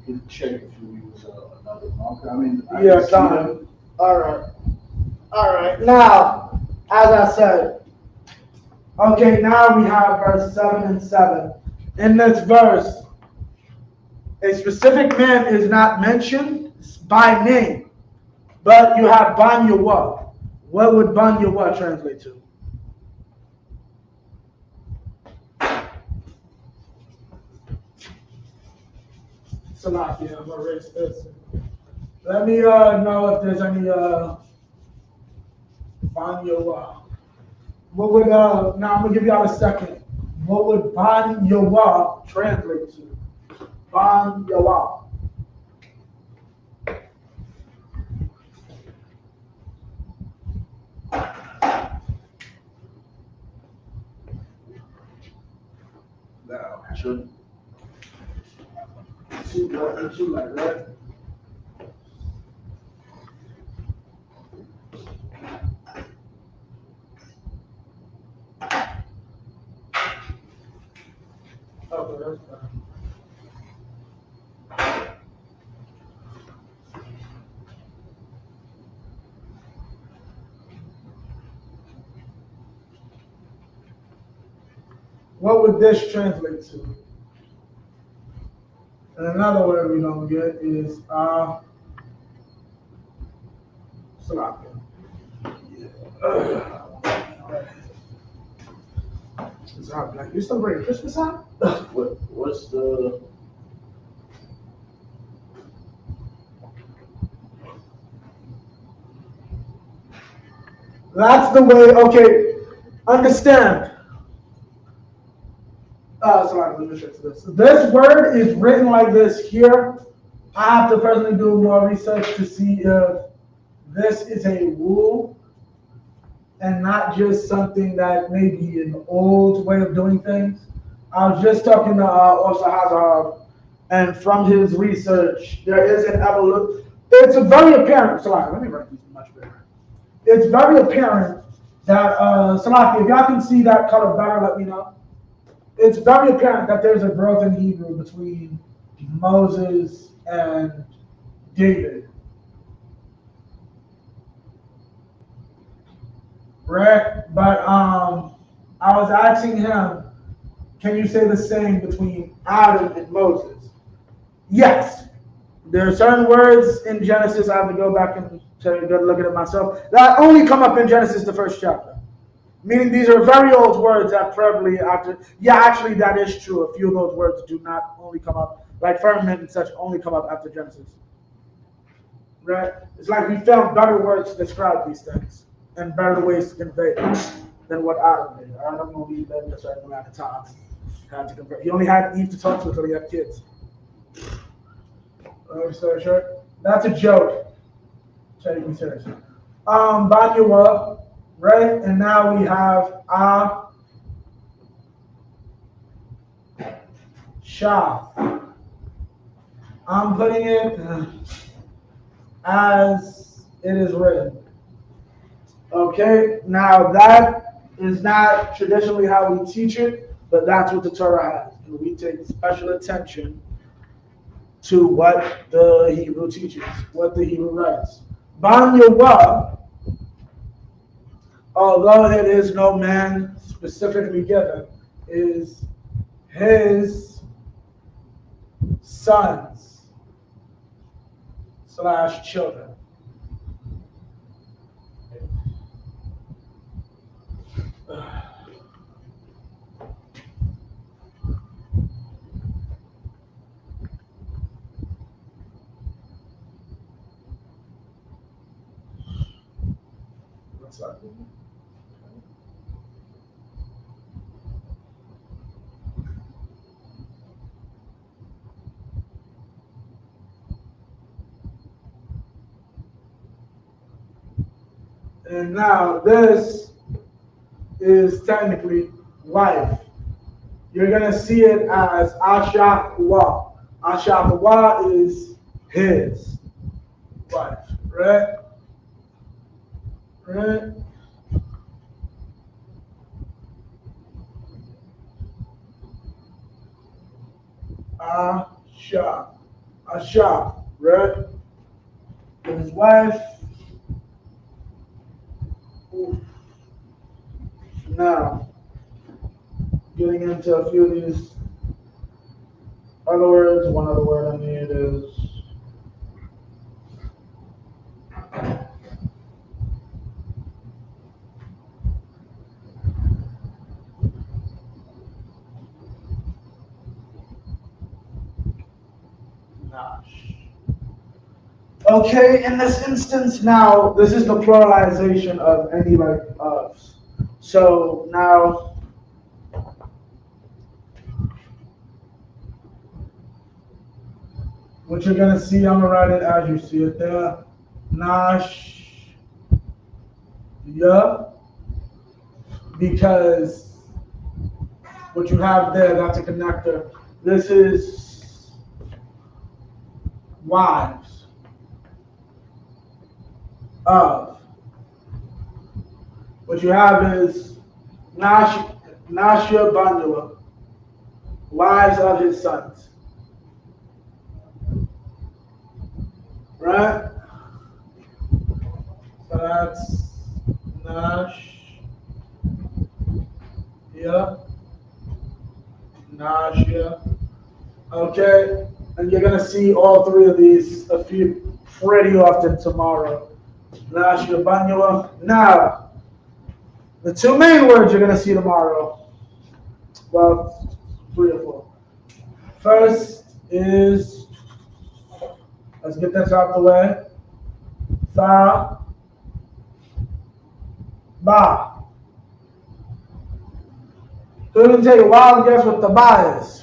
You can check if you use another marker. I mean, I Yeah, can see them. All right. All right. Now, as I said, okay, now we have verse 7 and 7. In this verse, a specific man is not mentioned by name, but you have Ban Yawa. What would Ban Yawa translate to? Salaki, I'm gonna erase this. Let me know if there's any Ban Yawa. What would now I'm gonna give y'all a second. What would Ban Yawa translate to? Ban Yawa. Now, should Two like that. that's fine. What would this translate to? And another word we don't get is Sloppy. It's hot, Black. You celebrating Christmas hot? What's the? That's the way. Okay, understand. Sorry, let me check this. This word is written like this here. I have to personally do more research to see if this is a rule and not just something that may be an old way of doing things. I was just talking to Officer Hazard, and from his research, there is an evolution. It's very apparent. Sorry, let me write these much better. It's very apparent that, Salaki, if y'all can see that color better, let me know. It's very apparent that there's a growth in Hebrew between Moses and David. Right? But I was asking him, can you say the same between Adam and Moses? Yes. There are certain words in Genesis, I have to go back and take a good look at it myself, that only come up in Genesis, the first chapter. Meaning these are very old words that probably after, yeah, actually that is true. A few of those words do not only come up, like firmament and such, only come up after Genesis. Right? It's like we found better words to describe these things and better ways to convey them than what Adam did. Adam only lived a certain amount of time. Had to convert. He only had Eve to talk to until he had kids. Story short, that's a joke. Try to be serious. Banyua. Right, and now we have Shah. I'm putting it as it is written. Okay, now that is not traditionally how we teach it, but that's what the Torah has. And we take special attention to what the Hebrew teaches, what the Hebrew writes. Ban Yehuah, although it is no man specifically given, is his sons / children. What's that? And now this is technically wife. You're going to see it as Ashawa. Ashawa is his wife, right? Right? Asha, right? And his wife. Now, getting into a few of these other words. One other word I need is Nash. Okay, in this instance now, this is the pluralization of any like ofs. So now, what you're gonna see, I'm gonna write it as you see it there. Nash, yeah, because what you have there, that's a connector. This is wives of. What you have is Nashya Bandua, wives of his sons. Right? So that's Nash. Yeah. Nausea. Okay, and you're gonna see all three of these pretty often tomorrow. Nausea, banua. Now, the two main words you're gonna see tomorrow. Well, three or four. First is, let's get this out the way. Tha, ba. So we're gonna take a wild guess what the ba is.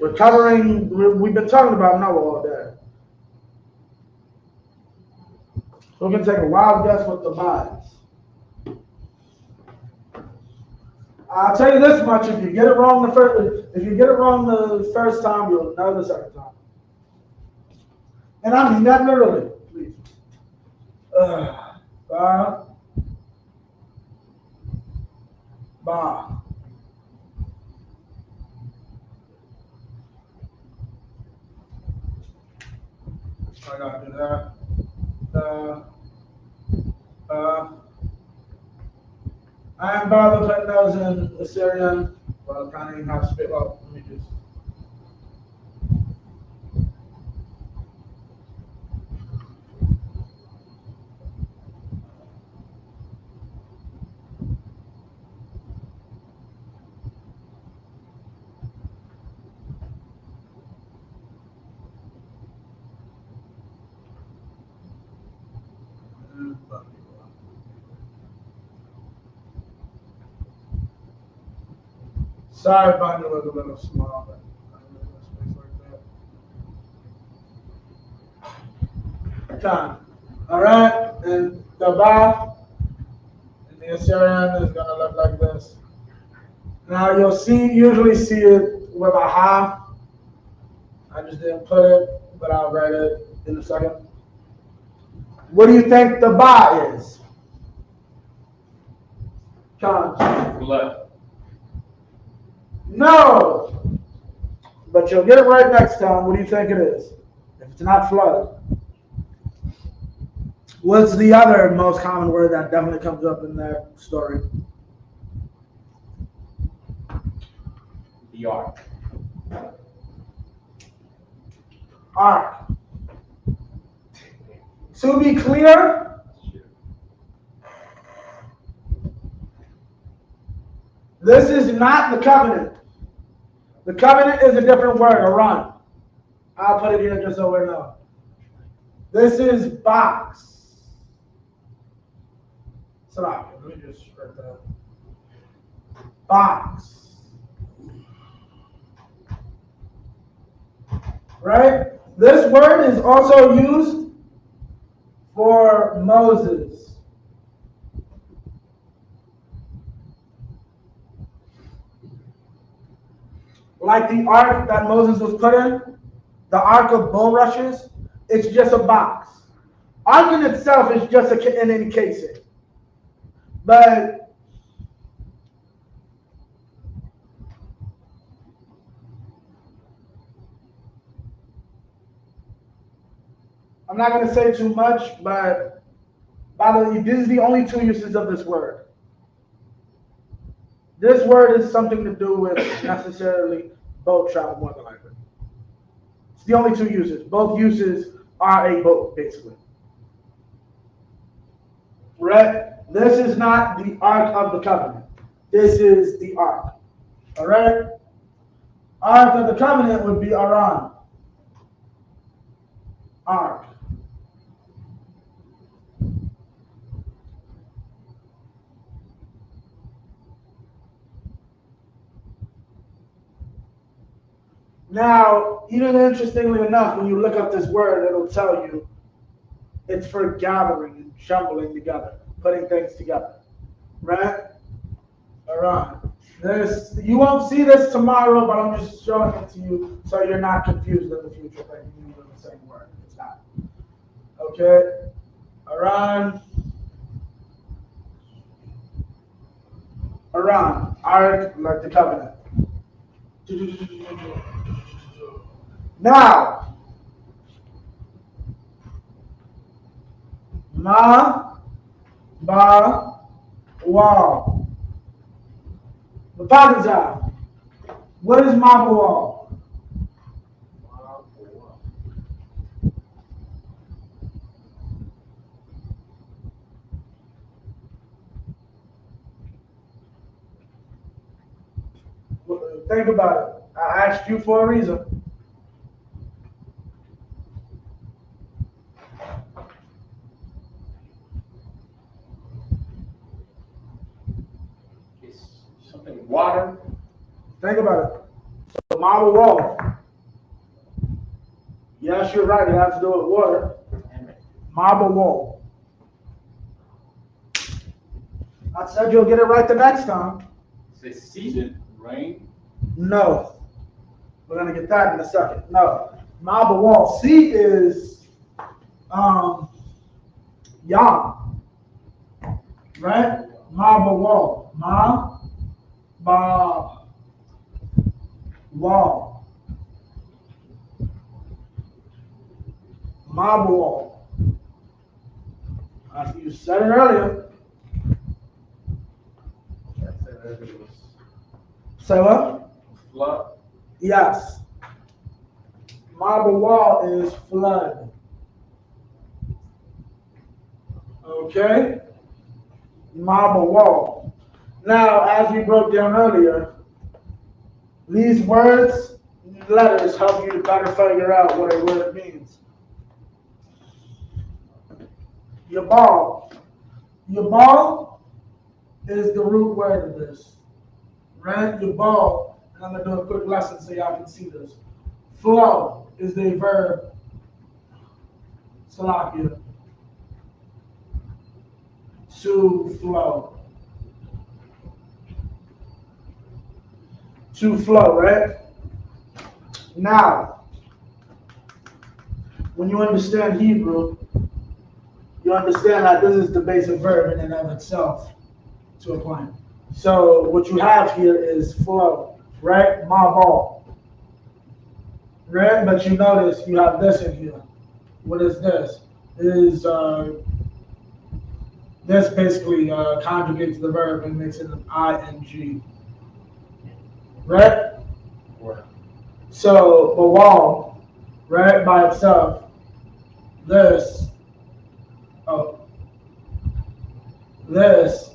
We've been talking about Noah all day. So we're going to take a wild guess what the ba is. I'll tell you this much: if you get it wrong the first time, you'll know the second time. And I mean that literally, please. Ba, ba. I gotta do that. I am bothered putting those in Assyrian, but I can't even have to spit up. Let me just. Sorry, bundle was a little small, but I don't know space like that. Time. All right, and the ba in the Assyrian is gonna look like this. Now you'll usually see it with a ha. I just didn't put it, but I'll write it in a second. What do you think the ba is? John. Blood. No, but you'll get it right next time. What do you think it is? If it's not flood. What's the other most common word that definitely comes up in that story? The ark. Ark. To be clear, this is not the covenant. The covenant is a different word, Aran. I'll put it here just so we know. This is box. Let me just write that. Box. Right? This word is also used for Moses. Like the ark that Moses was put in, the ark of bulrushes, it's just a box. Ark in itself is just an encasing. But I'm not going to say too much, but by the way, these are the only two uses of this word. This word is something to do with necessarily boat travel, more than likely. It's the only two uses. Both uses are a boat, basically. Right? This is not the Ark of the Covenant. This is the Ark. All right? Ark of the Covenant would be Aran. Ark. Now, even interestingly enough, when you look up this word, it'll tell you it's for gathering and jumbling together, putting things together. Right? Alright. You won't see this tomorrow, but I'm just showing it to you so you're not confused in the future thinking you're using the same word. It's not. Okay? Aran. Quran, Ark, like the covenant. Now, Ma, Ba, Wow. The Pakistan. What is Ma, Ba, Wow? Think about it. I asked you for a reason. It's something water. Think about it. So marble wall. Yes, you're right. It has to do with water. Marble wall. I said you'll get it right the next time. It's season. Rain. No. We're gonna get that in a second. No. Marble wall. C is Yam. Right? Marble wall. Ma, ba, wall. Marble wall. You said it earlier. Say what? Flood. Yes. Marble wall is flood. Okay? Marble wall. Now, as we broke down earlier, these words, letters help you to better figure out what a word means. Yabal. Yabal is the root word of this. Right? Yabal. And I'm going to do a quick lesson so y'all can see this. Flow is the verb. Salakia. To flow. To flow, right? Now, when you understand Hebrew, you understand that this is the basic verb in and of itself to a point. So what you have here is flow, right? Mabal. Right? But you notice you have this in here. What is this? Is this basically conjugates the verb and makes it an ing. Right? So bawal, right, by itself, this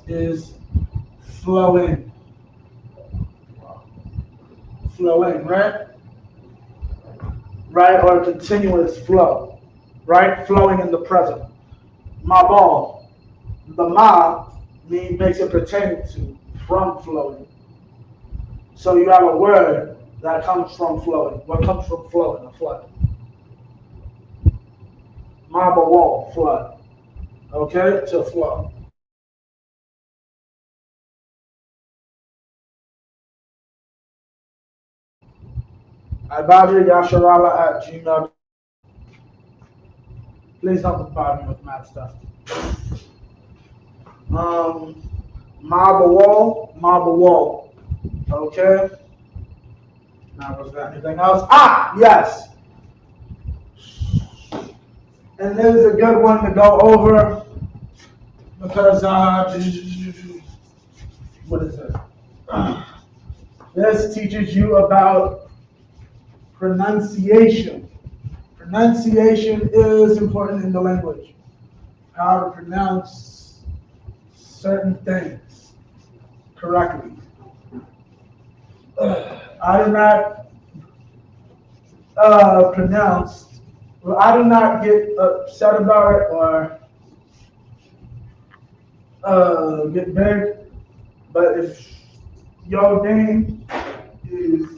is flowing. Flowing, right? Right, or continuous flow, right? Flowing in the present. Mabal, the ma makes it pertain to, from flowing. So you have a word that comes from flowing. What comes from flowing? A flood. Mabal, flood. Okay, to flow. Ibadri Yasharala at Gmail. Please don't provide me with mad stuff. Marble wall. Okay. Now, was there anything else? Ah, yes. And this is a good one to go over because what is it? This teaches you about pronunciation. Pronunciation is important in the language. How to pronounce certain things correctly. I do not I do not get upset about it or get big, but if your name is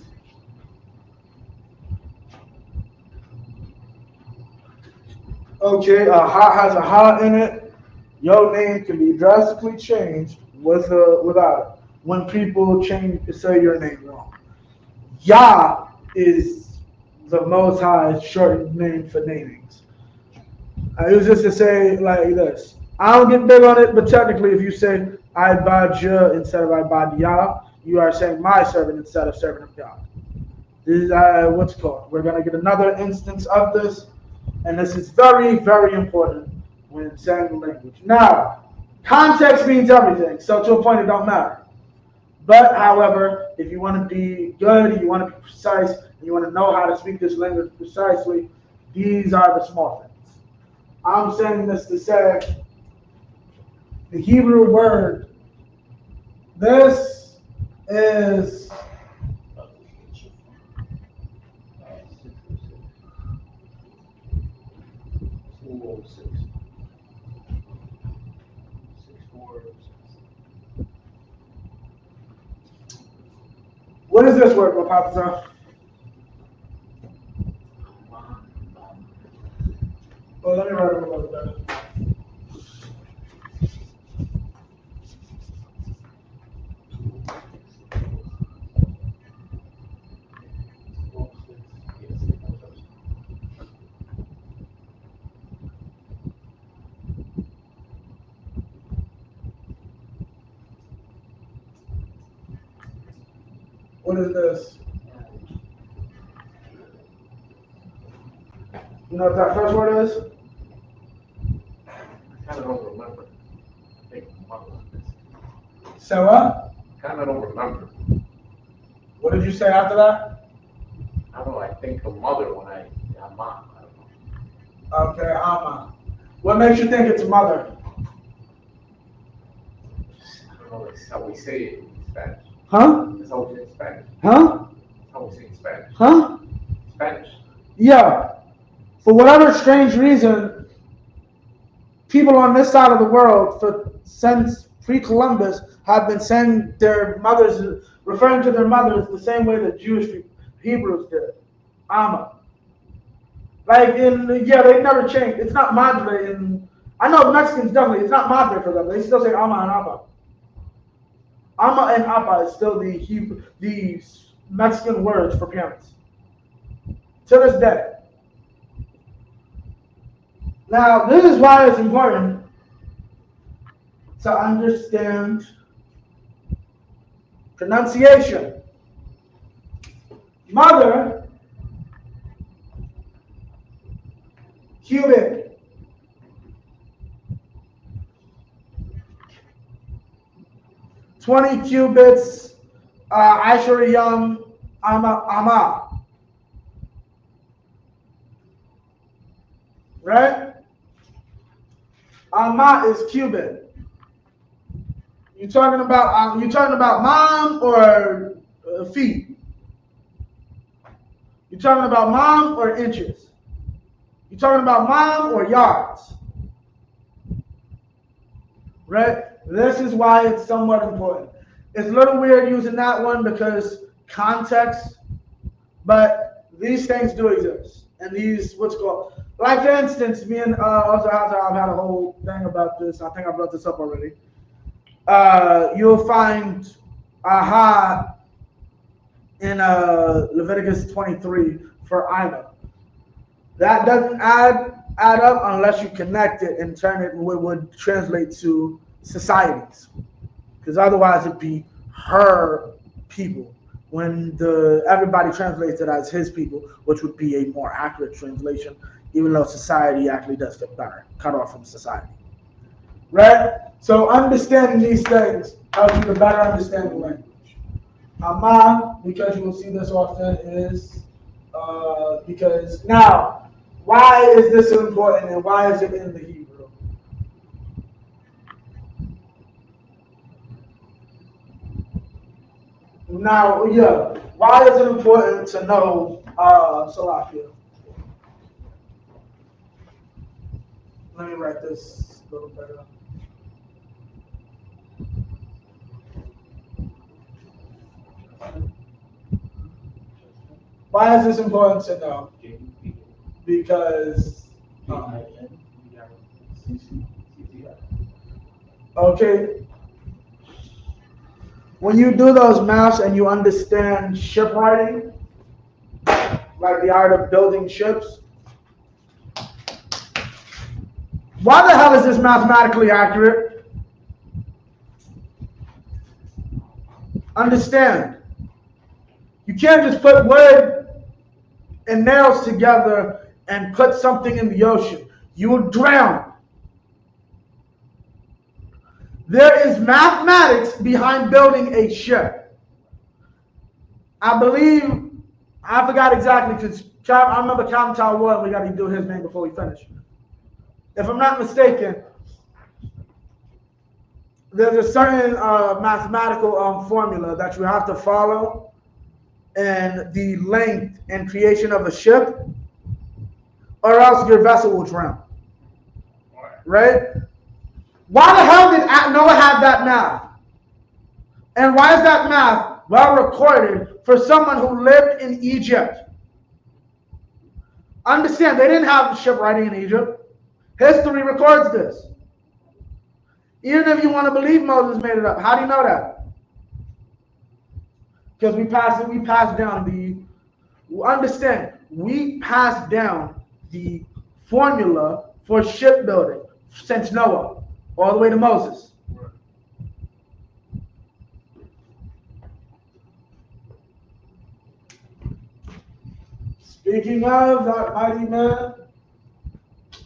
okay, a ha has a ha in it, your name can be drastically changed without it. When people say your name wrong. Yah is the Most High's shortened name for namings. I use this to say like this. I don't get big on it, but technically, if you say Ibadja instead of Ibadiyah, you are saying my servant instead of servant of God. This is what's called. We're going to get another instance of this, and this is very, very important when saying the language. Now, context means everything, so to a point, it don't matter. But, however, if you want to be good, you want to be precise, and you want to know how to speak this language precisely, these are the small things. I'm saying this to say the Hebrew word, this is what is this word, Papa? Well, let me write it a little bit. What is this? You know what that first word is? I kind of don't remember. I think mother. Say what? Kind of don't remember. What did you say after that? I don't know. I think of mother when I'm mom. I don't know. Okay, Amma. What makes you think it's mother? I don't know. That's how we say it in Spanish. Huh? That's how we say it in Spanish. Huh? That's how we say it in Spanish. Huh? Spanish. Yeah. For whatever strange reason, people on this side of the world, since pre-Columbus, have been saying their mothers, referring to their mothers the same way that Jewish Hebrews did. Amma. Like they never changed. It's not madre in. I know Mexicans definitely. It's not madre for them. They still say ama and abba. Ama and abba is still the Mexican words for parents. To this day. Now, this is why it's important to understand pronunciation. Mother, cubit. $20 cubits, Asheriyam Ama. Right? Ama is cubit. You talking about mom or feet? You talking about mom or inches? You talking about mom or yards? Right? This is why it's somewhat important. It's a little weird using that one because context, but these things do exist. And these, what's called, like for instance, me and I've had a whole thing about this. I think I brought this up already. You'll find aha in Leviticus 23 for Ina. That doesn't add up unless you connect it and turn it would translate to societies, because otherwise it'd be her people when everybody translates it as his people, which would be a more accurate translation, even though society actually does fit better, cut off from society. Right? So understanding these things helps you to better understand the language. Ama, because you will see this often, is because now, why is this important and why is it in the Hebrew? Now, yeah, why is it important to know Salakia? Let me write this a little better. Why is this important to know? Because okay, when you do those maths and you understand shipwriting, like the art of building ships, Why the hell is this mathematically accurate? Understand, you can't just put wood and nails together and put something in the ocean. You will drown. There is mathematics behind building a ship. I believe, I forgot exactly, because I remember Captain Tower, we got to do his name before we finish. If I'm not mistaken, there's a certain mathematical formula that you have to follow in the length and creation of a ship, or else your vessel will drown. Right? Why the hell did Noah have that math? And why is that math well recorded for someone who lived in Egypt? Understand, they didn't have shipwriting in Egypt. History records this. Even if you want to believe Moses made it up, how do you know that? Because we passed down understand, we passed down the formula for shipbuilding since Noah all the way to Moses. Speaking of that mighty man,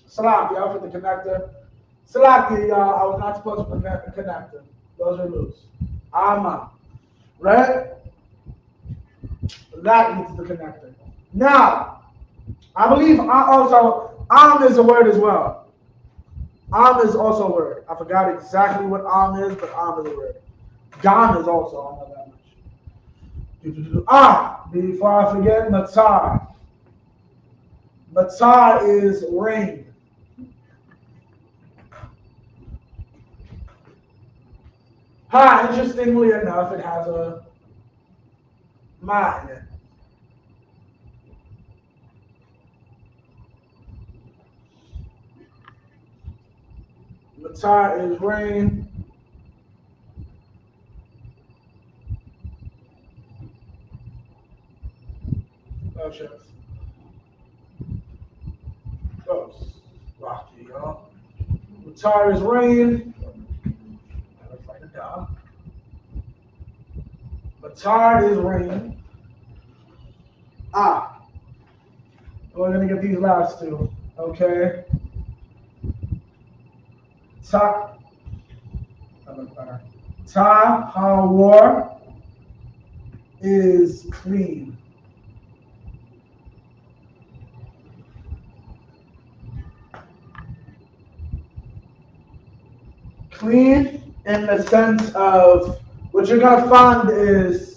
Salaki, I put the connector. Salaki, y'all, I was not supposed to connect the connector. Those are loose. Right? That needs the connector. Now, I believe also, is a word as well. Is also a word. I forgot exactly what is, but is a word. Gam is also, I know that much. Before I forget, Matar. Matar is rain. Interestingly enough, it has a ma in it. Matar is rain. Oh, shit. Close. Rocky, y'all. Matar is rain. That looks like a dog. Matar is rain. We're gonna get these last two. Okay. Tahawar is clean. Clean in the sense of what you're gonna find is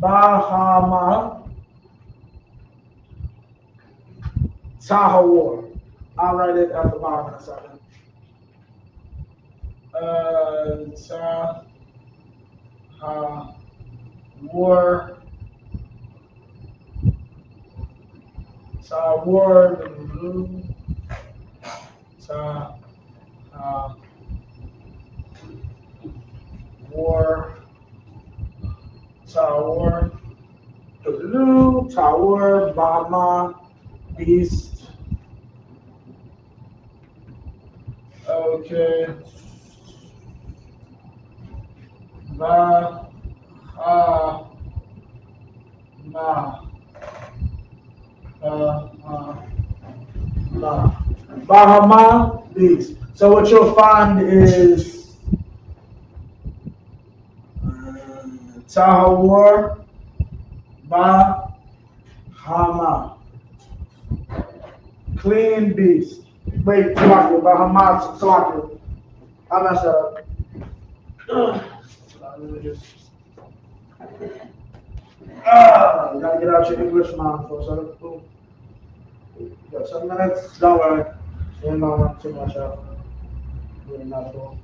Bahama Tahawar. I'll write it at the bottom in a second. Tahawar. Tower, Bahama, Beast. Okay. Bahama, Beast. So what you'll find is Tahawar, Bahama. Clean beast. Wait, Bahama, Salaki. I messed up. Let me just. You gotta get out your English mind for a second. Boom. You got 7 minutes. Don't worry. You don't want too much out. Really not cool.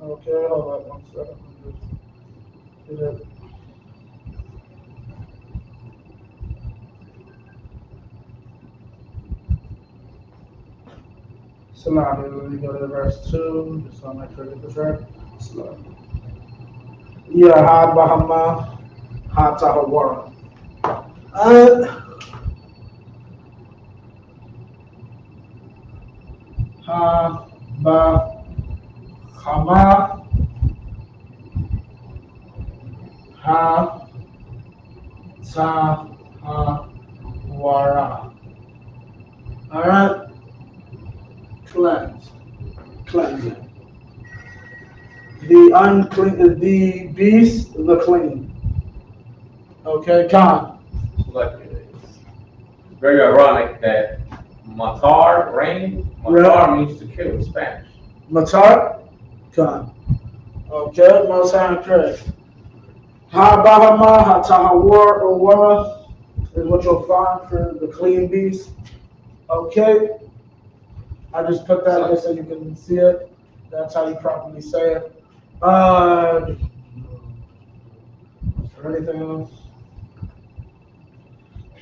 Okay, hold on 1 second. Get it. Salami, let me go to verse 2, just want to make sure I get this right. Salami. Yeah, Ha Bahama, Ha Tahawara. Ha Bahama, Ha Tahawara. Alright? Cleanse. Cleansing. The unclean, the beast, the clean. Okay, Khan. Look, it's very ironic that matar, rain, matar means to kill in Spanish. Matar? Khan. Okay, Mosan Craig. Ha Bahama, Ha Tahawar, or Wara is what you'll find for the clean beast. Okay. I just put that there so you can see it. That's how you properly say it. Is there anything else?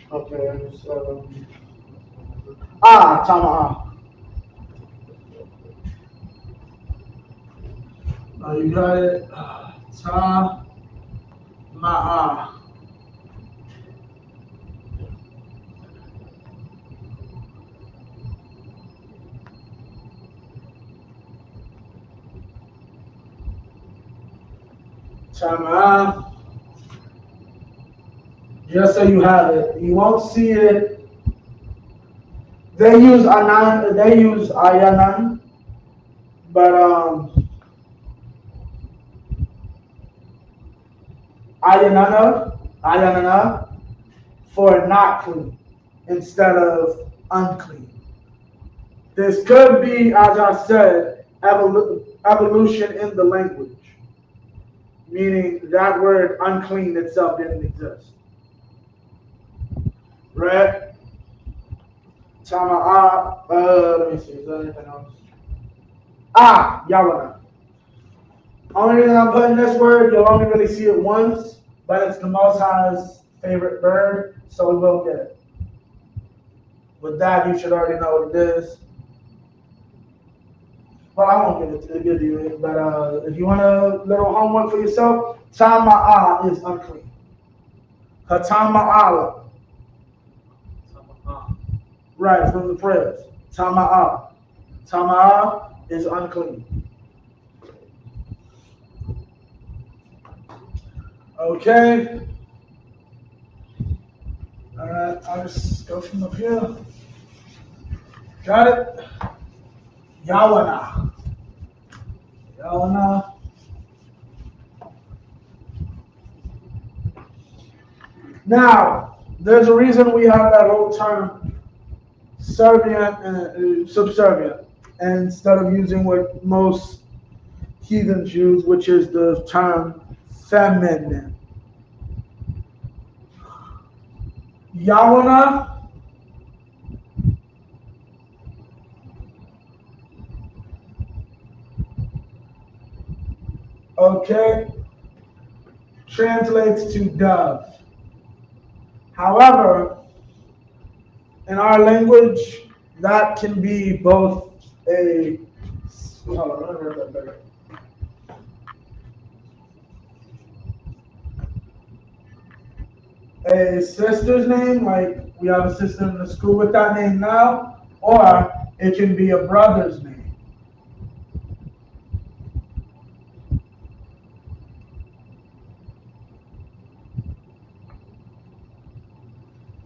Okay, so Tama'a. You got it. Tama'a. Tama'a. Just so you have it. You won't see it. They use anan. They use ayanan, but ayanana for not clean instead of unclean. This could be, as I said, evolution in the language, meaning that word unclean itself didn't exist. Right? Tama'a, let me see, is there anything else? Yawana. Only reason I'm putting this word, you'll only really see it once, but it's the Most High's favorite bird, so we will get it. With that, you should already know what it is. Well, I won't give you it, but if you want a little homework for yourself, Tama'a is unclean. Hatama'ala. Right, from the prayers. Tama'a. Tama'a is unclean. Okay. Alright, I'll just go from up here. Got it? Yawana. Yawana. Now, there's a reason we have that whole term Serbian and subservient, instead of using what most heathens use, which is the term feminine. Yawana translates to dove. However, in our language, that can be both a sister's name, like we have a sister in the school with that name now, or it can be a brother's name.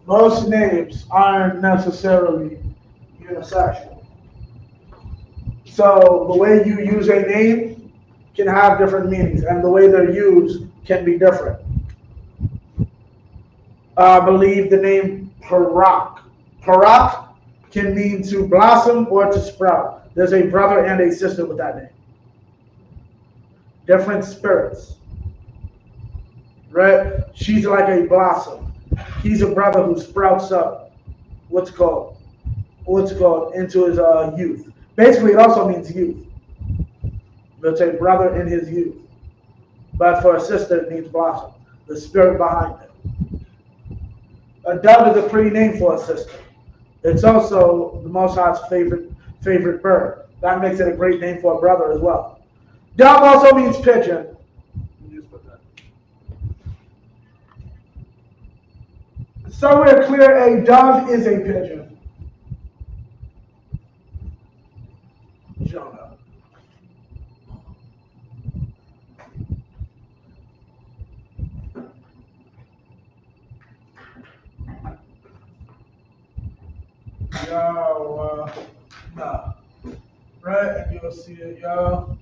Most names aren't necessarily unisexual. So the way you use a name can have different meanings, and the way they're used can be different. I believe the name Parak. Parak can mean to blossom or to sprout. There's a brother and a sister with that name. Different spirits. Right? She's like a blossom. He's a brother who sprouts up, what's called into his youth. Basically, it also means youth. It's a brother in his youth. But for a sister, it means blossom, the spirit behind it. A dove is a pretty name for a sister. It's also the Most High's favorite favorite bird. That makes it a great name for a brother as well. Dove also means pigeon. So we're clear, a dove is a pigeon. Jonah. Yo, nah. Right, and you'll see it, y'all.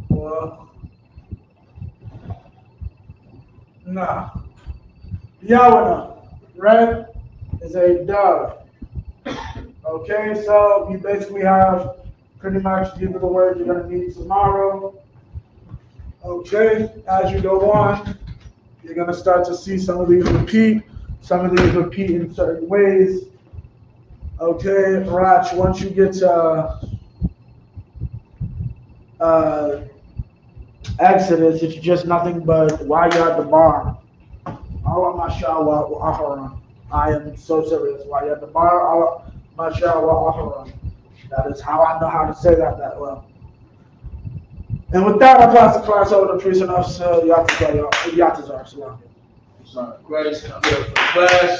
Well, nah. Yahweh, right, is a dove. Okay, so you basically have pretty much these are the words you're going to need tomorrow. Okay, as you go on, you're going to start to see some of these repeat. Some of these repeat in certain ways. Okay, Rach, once you get to Exodus, it's just nothing but why you're at the bar. I am so serious. Why you're at the bar, that is how I know how to say that well. And with that, I pass the class over to priest and officer Yatazar. Salam. Son of Christ, come here for class.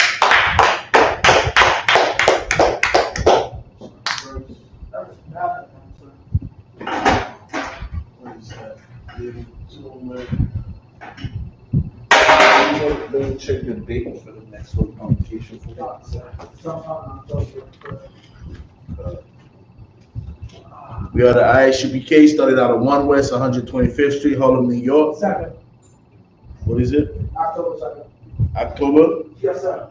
What is that? Let me check the date for the next whole convocation for we are the ISUPK, started out of 1 West 125th Street, Harlem, New York. Second. What is it? October 2nd. October Yes, sir.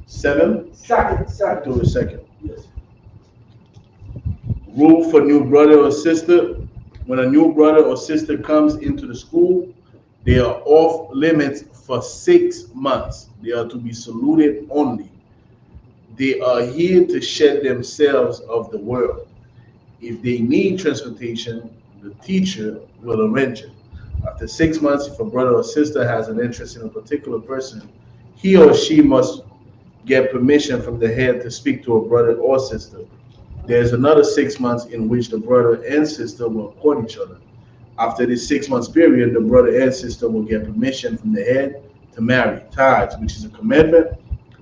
7th? Second. October 2nd. Yes. Rule for new brother or sister. When a new brother or sister comes into the school, they are off limits for 6 months. They are to be saluted only. They are here to shed themselves of the world. If they need transportation, the teacher will arrange it. After 6 months, if a brother or sister has an interest in a particular person, he or she must get permission from the head to speak to a brother or sister. There's another 6 months in which the brother and sister will court each other. After this 6 months period, the brother and sister will get permission from the head to marry. Tithes, which is a commandment.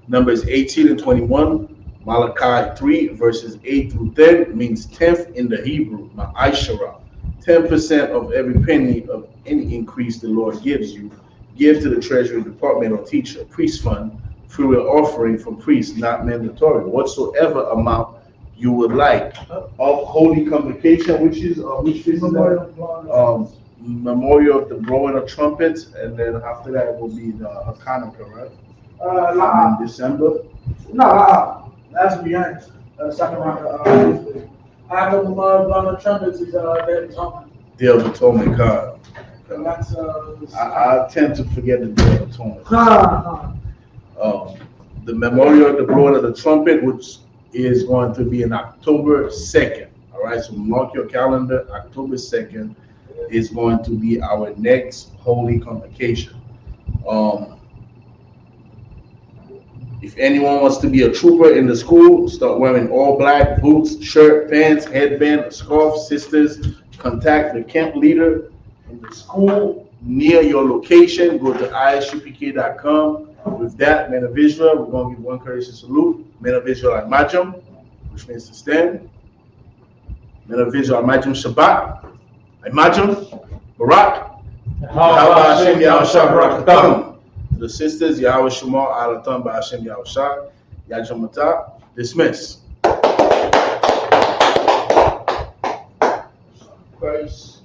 Numbers 18 and 21. Malachi 3 verses 8 through 10 means 10th in the Hebrew, ma'ashara. 10% of every penny of any increase the Lord gives you, give to the treasury department or teacher, priest fund, free will offering from priests, not mandatory. Whatsoever amount you would like. Of holy convocation, which is memorial of the blowing of trumpets, and then after that will be the Hanukkah, right? In December. No, that's beyond second round. After the blowing of trumpets is Day of Atonement. Day of Atonement card. And that's I tend to forget the Day of Atonement. The memorial of the blowing of the trumpet, which is going to be on October 2nd. All right, so mark your calendar. October 2nd is going to be our next holy convocation. If anyone wants to be a trooper in the school, start wearing all black, boots, shirt, pants, headband, scarf. Sisters, contact the camp leader in the school near your location. Go to isupk.com. With that, men of Israel, we're going to give one courteous salute. Men of Israel, Imajam, which means to stand. Men of Israel, Imajam Shabbat. Imajam, Barak. Yahweh Hashem Yahushua Barakatam. The sisters, Yahweh Shemar Alatam Ba'Hashem Yahushua. Yajamata, dismiss. Christ.